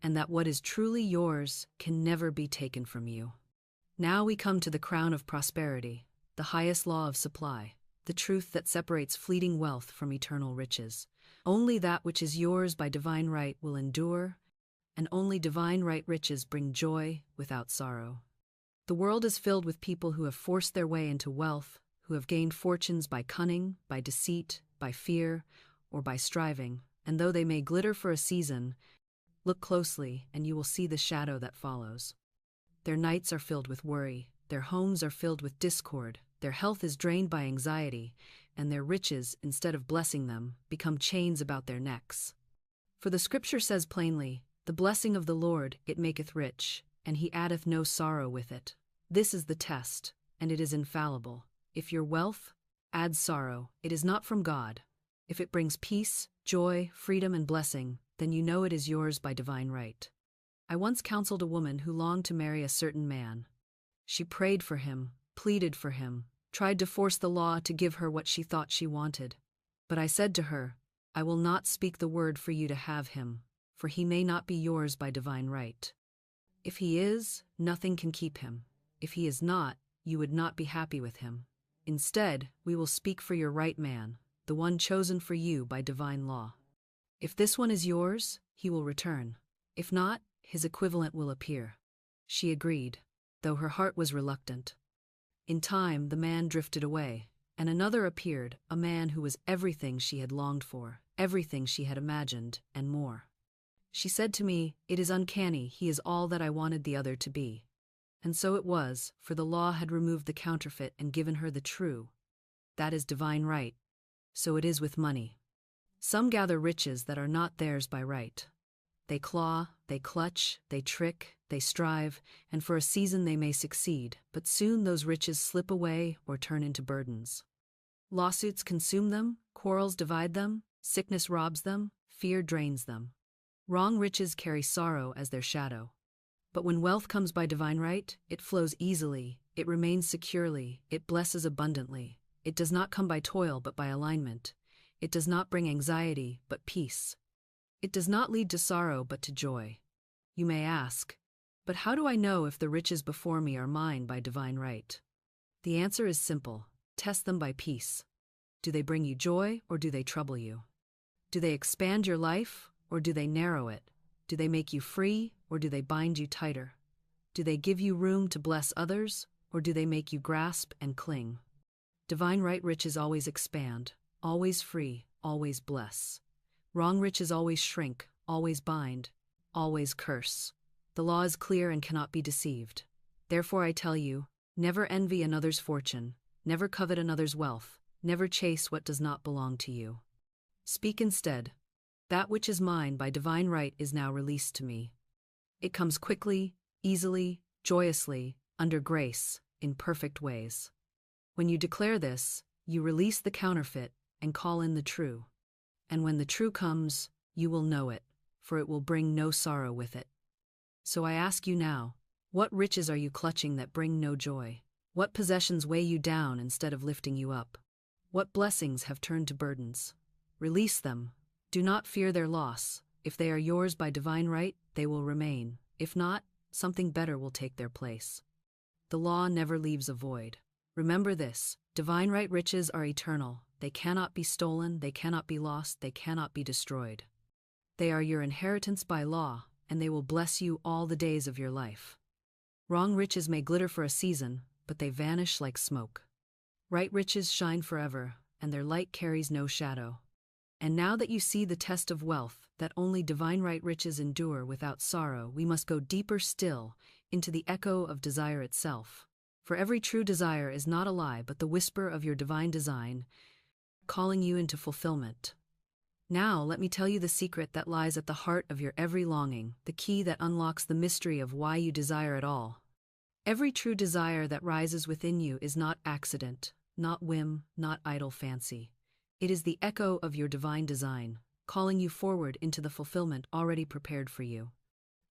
Speaker 1: and that what is truly yours can never be taken from you. Now we come to the crown of prosperity, the highest law of supply, the truth that separates fleeting wealth from eternal riches. Only that which is yours by divine right will endure, and only divine right riches bring joy without sorrow. The world is filled with people who have forced their way into wealth, who have gained fortunes by cunning, by deceit, by fear, or by striving, and though they may glitter for a season, look closely and you will see the shadow that follows. Their nights are filled with worry, their homes are filled with discord, their health is drained by anxiety, and their riches, instead of blessing them, become chains about their necks. For the scripture says plainly, "The blessing of the Lord, it maketh rich, and he addeth no sorrow with it." This is the test. and it is infallible. If your wealth adds sorrow, it is not from God. If it brings peace, joy, freedom, and blessing, then you know it is yours by divine right. I once counseled a woman who longed to marry a certain man. She prayed for him, pleaded for him, tried to force the law to give her what she thought she wanted. But I said to her, I will not speak the word for you to have him, for he may not be yours by divine right. If he is, nothing can keep him. If he is not, you would not be happy with him. Instead, we will speak for your right man, the one chosen for you by divine law. If this one is yours, he will return. If not, his equivalent will appear. She agreed, though her heart was reluctant. In time, the man drifted away, and another appeared, a man who was everything she had longed for, everything she had imagined, and more. She said to me, "It is uncanny, he is all that I wanted the other to be." And so it was, for the law had removed the counterfeit and given her the true. That is divine right. So it is with money. Some gather riches that are not theirs by right. They claw, they clutch, they trick, they strive, and for a season they may succeed, but soon those riches slip away or turn into burdens. Lawsuits consume them, quarrels divide them, sickness robs them, fear drains them. Wrong riches carry sorrow as their shadow. But when wealth comes by divine right, it flows easily, it remains securely, it blesses abundantly. It does not come by toil but by alignment. It does not bring anxiety but peace. It does not lead to sorrow but to joy. You may ask, but how do I know if the riches before me are mine by divine right? The answer is simple. Test them by peace. Do they bring you joy or do they trouble you? Do they expand your life or do they narrow it? Do they make you free or do they bind you tighter? Do they give you room to bless others or do they make you grasp and cling? Divine right riches always expand, always free, always bless. Wrong riches always shrink, always bind, always curse. The law is clear and cannot be deceived. Therefore I tell you, never envy another's fortune, never covet another's wealth, never chase what does not belong to you. Speak instead, that which is mine by divine right is now released to me. It comes quickly, easily, joyously, under grace, in perfect ways. When you declare this, you release the counterfeit and call in the true. And when the true comes, you will know it, for it will bring no sorrow with it. So I ask you now, what riches are you clutching that bring no joy? What possessions weigh you down instead of lifting you up? What blessings have turned to burdens? Release them. Do not fear their loss. If they are yours by divine right, they will remain. If not, something better will take their place. The law never leaves a void. Remember this, divine right riches are eternal. They cannot be stolen, they cannot be lost, they cannot be destroyed. They are your inheritance by law, and they will bless you all the days of your life. Wrong riches may glitter for a season, but they vanish like smoke. Right riches shine forever, and their light carries no shadow. And now that you see the test of wealth, that only divine right riches endure without sorrow, we must go deeper still, into the echo of desire itself. For every true desire is not a lie but the whisper of your divine design, calling you into fulfillment. Now let me tell you the secret that lies at the heart of your every longing, the key that unlocks the mystery of why you desire it all. Every true desire that rises within you is not accident, not whim, not idle fancy. It is the echo of your divine design, calling you forward into the fulfillment already prepared for you.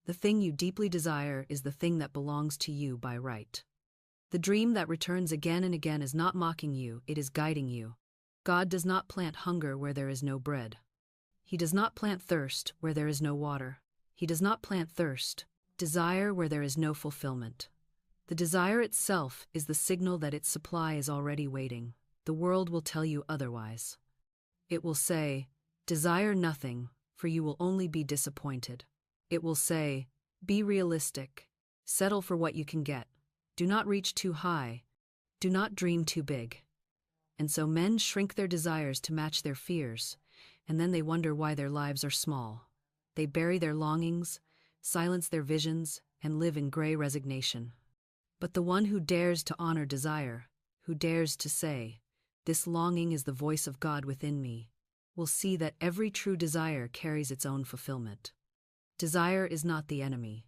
Speaker 1: The thing you deeply desire is the thing that belongs to you by right. The dream that returns again and again is not mocking you, it is guiding you. God does not plant hunger where there is no bread. He does not plant thirst where there is no water. He does not plant desire where there is no fulfillment. The desire itself is the signal that its supply is already waiting. The world will tell you otherwise. It will say, desire nothing, for you will only be disappointed. It will say, be realistic. Settle for what you can get. Do not reach too high. Do not dream too big. And so men shrink their desires to match their fears, and then they wonder why their lives are small. They bury their longings, silence their visions, and live in gray resignation. But the one who dares to honor desire, who dares to say, this longing is the voice of God within me, will see that every true desire carries its own fulfillment. Desire is not the enemy.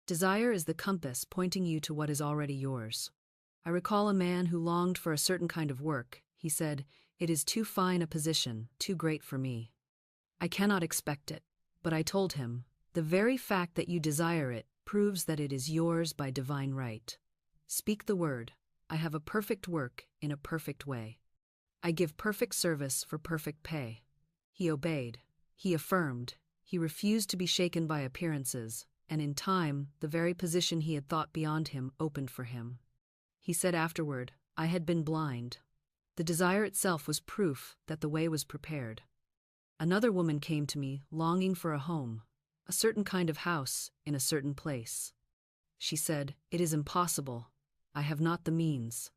Speaker 1: Desire is the compass pointing you to what is already yours. I recall a man who longed for a certain kind of work. He said, "It is too fine a position, too great for me. I cannot expect it." But I told him, "The very fact that you desire it proves that it is yours by divine right. Speak the word, I have a perfect work in a perfect way. I give perfect service for perfect pay." He obeyed. He affirmed. He refused to be shaken by appearances, and in time, the very position he had thought beyond him opened for him. He said afterward, "I had been blind. The desire itself was proof that the way was prepared." Another woman came to me, longing for a home, a certain kind of house, in a certain place. She said, "It is impossible. I have not the means."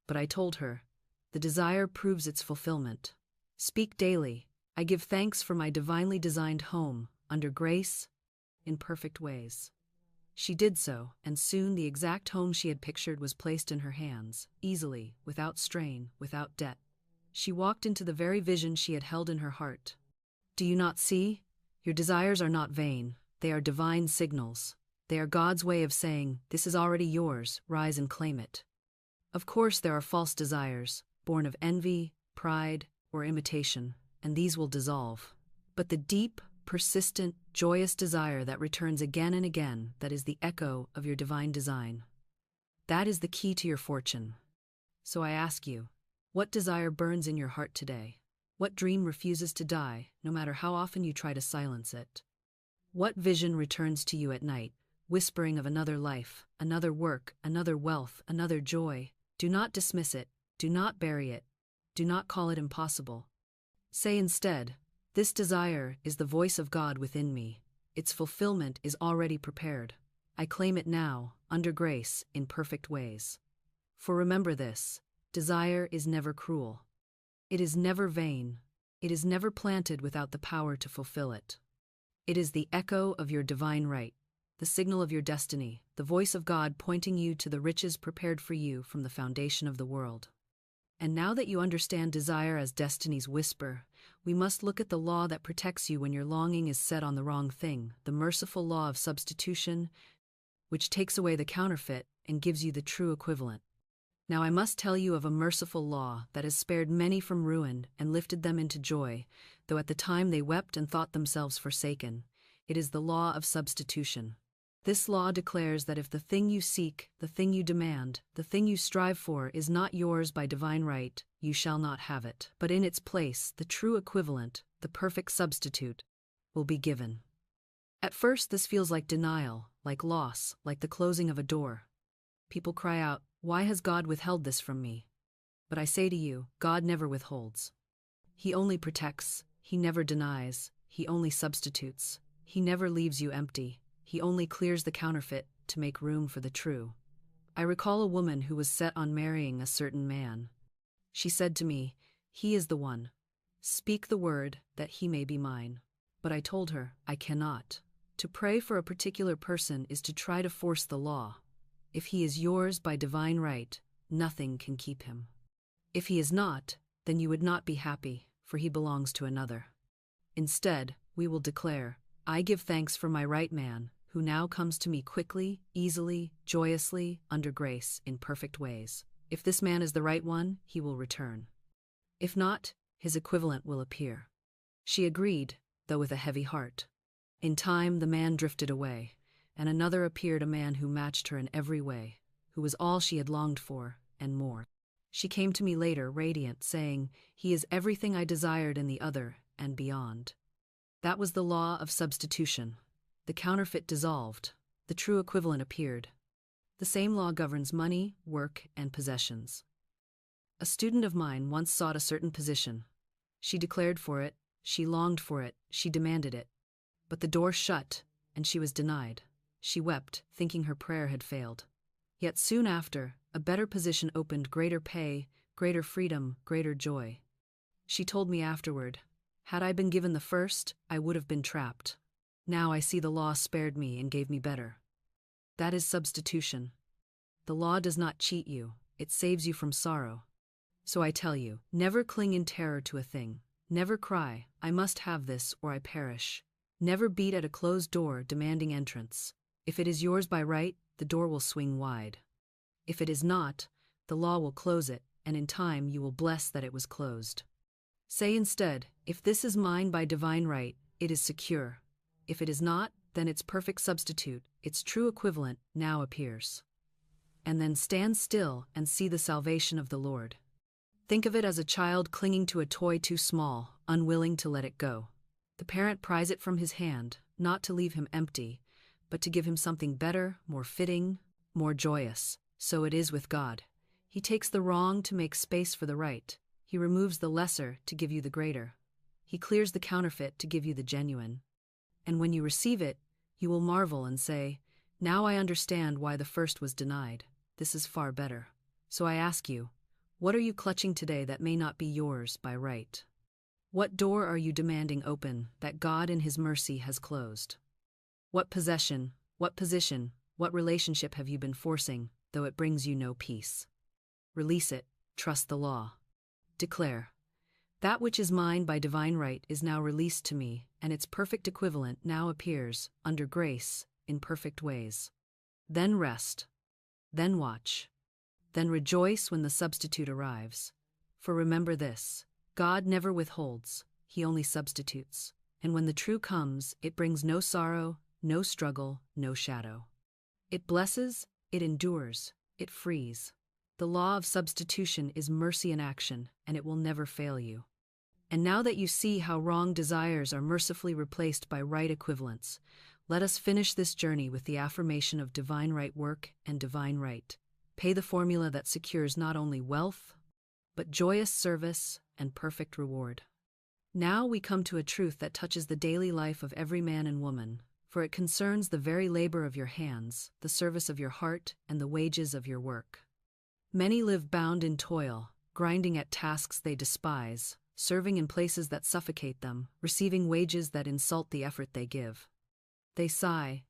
Speaker 1: But I told her, "The desire proves its fulfillment. Speak daily, I give thanks for my divinely designed home, under grace, in perfect ways." She did so, and soon the exact home she had pictured was placed in her hands, easily, without strain, without debt. She walked into the very vision she had held in her heart. Do you not see? Your desires are not vain, they are divine signals. They are God's way of saying, "This is already yours, rise and claim it." Of course there are false desires, born of envy, pride, or imitation, and these will dissolve. But the deep, persistent, joyous desire that returns again and again, that is the echo of your divine design. That is the key to your fortune. So I ask you, what desire burns in your heart today? What dream refuses to die, no matter how often you try to silence it? What vision returns to you at night, whispering of another life, another work, another wealth, another joy? Do not dismiss it, do not bury it, do not call it impossible. Say instead, "This desire is the voice of God within me. Its fulfillment is already prepared. I claim it now, under grace, in perfect ways." For remember this, desire is never cruel. It is never vain. It is never planted without the power to fulfill it. It is the echo of your divine right, the signal of your destiny, the voice of God pointing you to the riches prepared for you from the foundation of the world. And now that you understand desire as destiny's whisper, we must look at the law that protects you when your longing is set on the wrong thing, the merciful law of substitution, which takes away the counterfeit and gives you the true equivalent. Now I must tell you of a merciful law that has spared many from ruin and lifted them into joy, though at the time they wept and thought themselves forsaken. It is the law of substitution. This law declares that if the thing you seek, the thing you demand, the thing you strive for is not yours by divine right, you shall not have it. But in its place, the true equivalent, the perfect substitute, will be given. At first this feels like denial, like loss, like the closing of a door. People cry out, "Why has God withheld this from me?" But I say to you, God never withholds. He only protects, He never denies, He only substitutes, He never leaves you empty. He only clears the counterfeit to make room for the true. I recall a woman who was set on marrying a certain man. She said to me, "He is the one. Speak the word that he may be mine." But I told her, I cannot. To pray for a particular person is to try to force the law. If he is yours by divine right, nothing can keep him. If he is not, then you would not be happy, for he belongs to another. Instead, we will declare, "I give thanks for my right man, who now comes to me quickly, easily, joyously, under grace, in perfect ways. If this man is the right one, he will return. If not, his equivalent will appear." She agreed, though with a heavy heart. In time, the man drifted away, and another appeared, a man who matched her in every way, who was all she had longed for, and more. She came to me later, radiant, saying, "He is everything I desired in the other, and beyond." That was the law of substitution. The counterfeit dissolved, the true equivalent appeared. The same law governs money, work, and possessions. A student of mine once sought a certain position. She declared for it, she longed for it, she demanded it. But the door shut, and she was denied. She wept, thinking her prayer had failed. Yet soon after, a better position opened, greater pay, greater freedom, greater joy. She told me afterward, "Had I been given the first, I would have been trapped. Now I see the law spared me and gave me better." That is substitution. The law does not cheat you, it saves you from sorrow. So I tell you, never cling in terror to a thing. Never cry, "I must have this or I perish." Never beat at a closed door demanding entrance. If it is yours by right, the door will swing wide. If it is not, the law will close it, and in time you will bless that it was closed. Say instead, if this is mine by divine right, it is secure. If it is not, then its perfect substitute, its true equivalent, now appears. And then stand still and see the salvation of the Lord. Think of it as a child clinging to a toy too small, unwilling to let it go. The parent pries it from his hand, not to leave him empty, but to give him something better, more fitting, more joyous. So it is with God. He takes the wrong to make space for the right. He removes the lesser to give you the greater. He clears the counterfeit to give you the genuine. And when you receive it, you will marvel and say, "Now I understand why the first was denied. This is far better." So I ask you, what are you clutching today that may not be yours by right? What door are you demanding open that God in His mercy has closed? What possession, what position, what relationship have you been forcing, though it brings you no peace? Release it, trust the law. Declare, that which is mine by divine right is now released to me, and its perfect equivalent now appears, under grace, in perfect ways. Then rest. Then watch. Then rejoice when the substitute arrives. For remember this, God never withholds, He only substitutes. And when the true comes, it brings no sorrow, no struggle, no shadow. It blesses, it endures, it frees. The law of substitution is mercy in action, and it will never fail you. And now that you see how wrong desires are mercifully replaced by right equivalents, let us finish this journey with the affirmation of divine right work and divine right. Pay the formula that secures not only wealth, but joyous service and perfect reward. Now we come to a truth that touches the daily life of every man and woman, for it concerns the very labor of your hands, the service of your heart, and the wages of your work. Many live bound in toil, grinding at tasks they despise, serving in places that suffocate them, receiving wages that insult the effort they give. They sigh,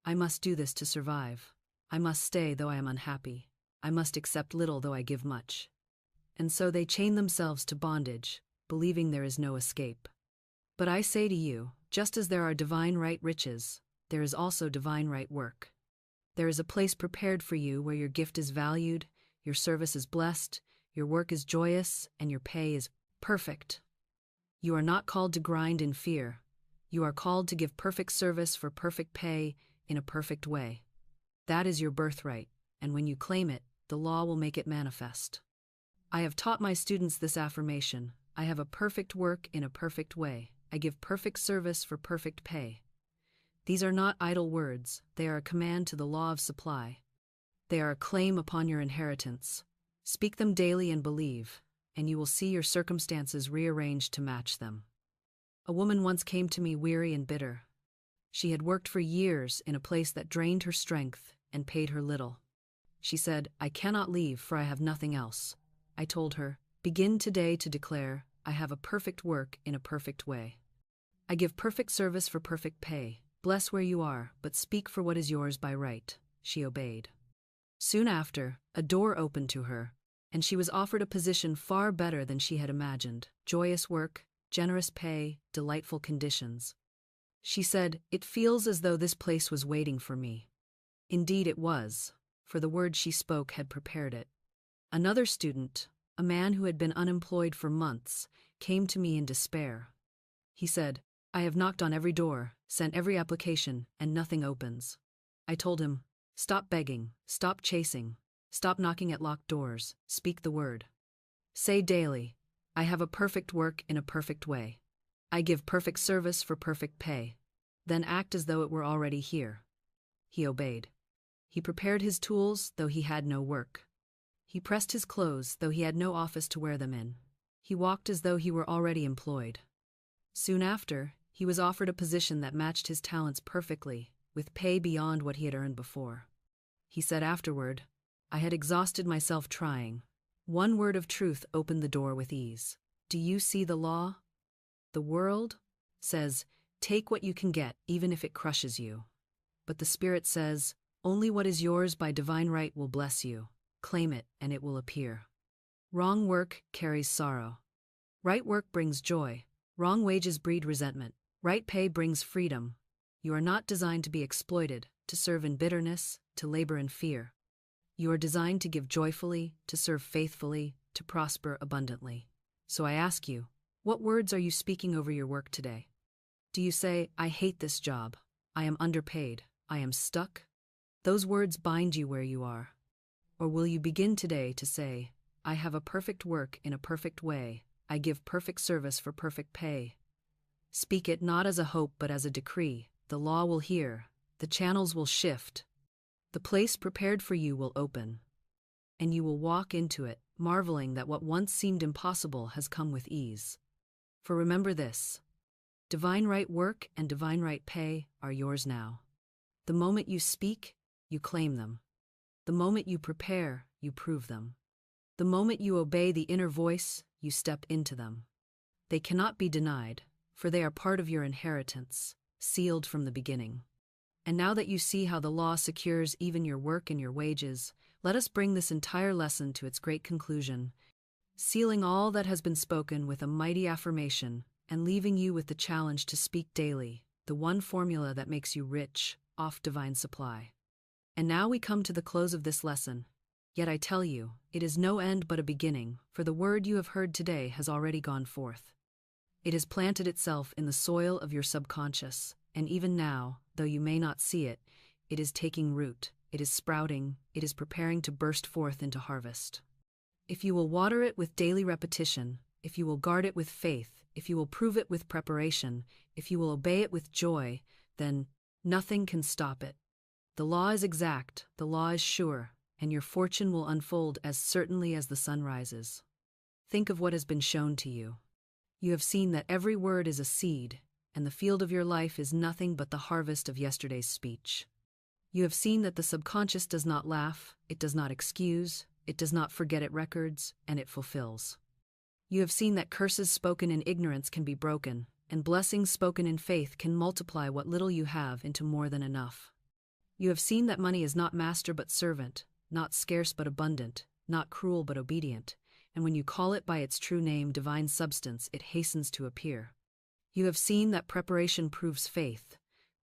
Speaker 1: "I must do this to survive. I must stay though I am unhappy. I must accept little though I give much." And so they chain themselves to bondage, believing there is no escape. But I say to you, just as there are divine right riches, there is also divine right work. There is a place prepared for you where your gift is valued, your service is blessed, your work is joyous, and your pay is perfect. You are not called to grind in fear. You are called to give perfect service for perfect pay in a perfect way. That is your birthright, and when you claim it, the law will make it manifest. I have taught my students this affirmation. I have a perfect work in a perfect way. I give perfect service for perfect pay. These are not idle words. They are a command to the law of supply. They are a claim upon your inheritance. Speak them daily and believe, and you will see your circumstances rearranged to match them. A woman once came to me weary and bitter. She had worked for years in a place that drained her strength and paid her little. She said, "I cannot leave, for I have nothing else." I told her, "Begin today to declare, I have a perfect work in a perfect way. I give perfect service for perfect pay. Bless where you are, but speak for what is yours by right." She obeyed. Soon after, a door opened to her, and she was offered a position far better than she had imagined. Joyous work, generous pay, delightful conditions. She said, "It feels as though this place was waiting for me." Indeed it was, for the words she spoke had prepared it. Another student, a man who had been unemployed for months, came to me in despair. He said, "I have knocked on every door, sent every application, and nothing opens." I told him, "Stop begging, stop chasing, stop knocking at locked doors, speak the word. Say daily, I have a perfect work in a perfect way. I give perfect service for perfect pay." Then act as though it were already here. He obeyed. He prepared his tools, though he had no work. He pressed his clothes, though he had no office to wear them in. He walked as though he were already employed. Soon after, he was offered a position that matched his talents perfectly, with pay beyond what he had earned before. He said afterward, "I had exhausted myself trying. One word of truth opened the door with ease. Do you see the law? The world says, take what you can get, even if it crushes you. But the Spirit says, only what is yours by divine right will bless you. Claim it, and it will appear. Wrong work carries sorrow. Right work brings joy. Wrong wages breed resentment. Right pay brings freedom. You are not designed to be exploited, to serve in bitterness, to labor in fear. You are designed to give joyfully, to serve faithfully, to prosper abundantly. So I ask you, what words are you speaking over your work today? Do you say, I hate this job, I am underpaid, I am stuck? Those words bind you where you are. Or will you begin today to say, I have a perfect work in a perfect way, I give perfect service for perfect pay? Speak it not as a hope but as a decree. The law will hear, the channels will shift, the place prepared for you will open, and you will walk into it, marveling that what once seemed impossible has come with ease. For remember this, divine right work and divine right pay are yours now. The moment you speak, you claim them. The moment you prepare, you prove them. The moment you obey the inner voice, you step into them. They cannot be denied, for they are part of your inheritance, sealed from the beginning. And now that you see how the law secures even your work and your wages, let us bring this entire lesson to its great conclusion, sealing all that has been spoken with a mighty affirmation and leaving you with the challenge to speak daily, the one formula that makes you rich, off divine supply. And now we come to the close of this lesson. Yet I tell you, it is no end but a beginning, for the word you have heard today has already gone forth. It has planted itself in the soil of your subconscious, and even now, though you may not see it, it is taking root, it is sprouting, it is preparing to burst forth into harvest. If you will water it with daily repetition, if you will guard it with faith, if you will prove it with preparation, if you will obey it with joy, then nothing can stop it. The law is exact, the law is sure, and your fortune will unfold as certainly as the sun rises. Think of what has been shown to you. You have seen that every word is a seed, and the field of your life is nothing but the harvest of yesterday's speech. You have seen that the subconscious does not laugh, it does not excuse, it does not forget it records, and it fulfills. You have seen that curses spoken in ignorance can be broken, and blessings spoken in faith can multiply what little you have into more than enough. You have seen that money is not master but servant, not scarce but abundant, not cruel but obedient, and when you call it by its true name, divine substance, it hastens to appear. You have seen that preparation proves faith,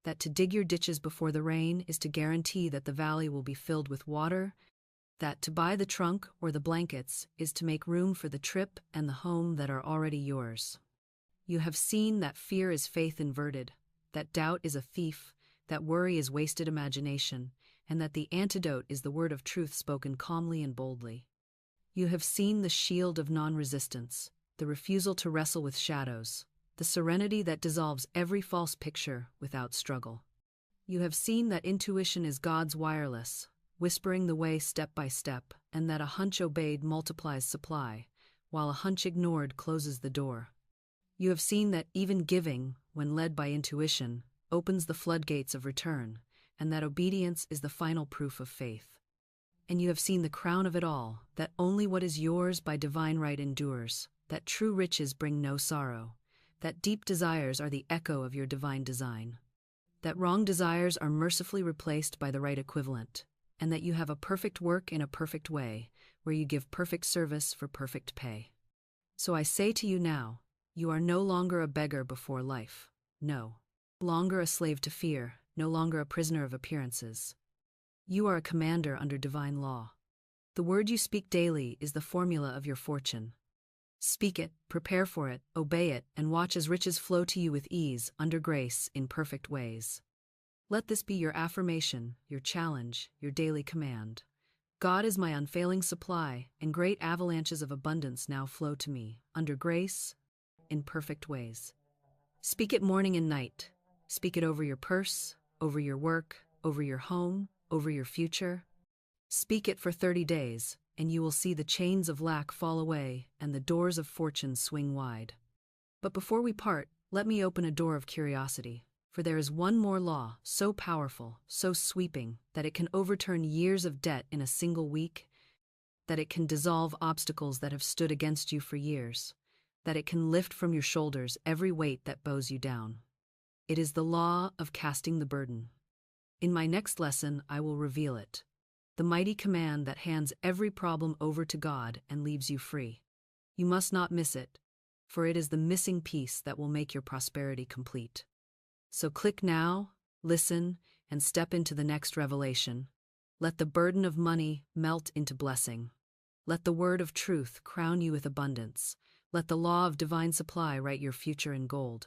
Speaker 1: that to dig your ditches before the rain is to guarantee that the valley will be filled with water, that to buy the trunk or the blankets is to make room for the trip and the home that are already yours. You have seen that fear is faith inverted, that doubt is a thief, that worry is wasted imagination, and that the antidote is the word of truth spoken calmly and boldly. You have seen the shield of non-resistance, the refusal to wrestle with shadows, the serenity that dissolves every false picture without struggle. You have seen that intuition is God's wireless, whispering the way step by step, and that a hunch obeyed multiplies supply, while a hunch ignored closes the door. You have seen that even giving, when led by intuition, opens the floodgates of return, and that obedience is the final proof of faith. And you have seen the crown of it all, that only what is yours by divine right endures, that true riches bring no sorrow, that deep desires are the echo of your divine design, that wrong desires are mercifully replaced by the right equivalent, and that you have a perfect work in a perfect way, where you give perfect service for perfect pay. So I say to you now, you are no longer a beggar before life, no longer a slave to fear, no longer a prisoner of appearances. You are a commander under divine law. The word you speak daily is the formula of your fortune. Speak it, prepare for it, obey it, and watch as riches flow to you with ease, under grace, in perfect ways. Let this be your affirmation, your challenge, your daily command. God is my unfailing supply, and great avalanches of abundance now flow to me, under grace, in perfect ways. Speak it morning and night. Speak it over your purse, over your work, over your home, over your future. Speak it for 30 days, and you will see the chains of lack fall away and the doors of fortune swing wide. But before we part, let me open a door of curiosity, for there is one more law, so powerful, so sweeping, that it can overturn years of debt in a single week, that it can dissolve obstacles that have stood against you for years, that it can lift from your shoulders every weight that bows you down. It is the law of casting the burden. In my next lesson, I will reveal it. The mighty command that hands every problem over to God and leaves you free. You must not miss it, for it is the missing piece that will make your prosperity complete. So click now, listen, and step into the next revelation. Let the burden of money melt into blessing. Let the word of truth crown you with abundance. Let the law of divine supply write your future in gold.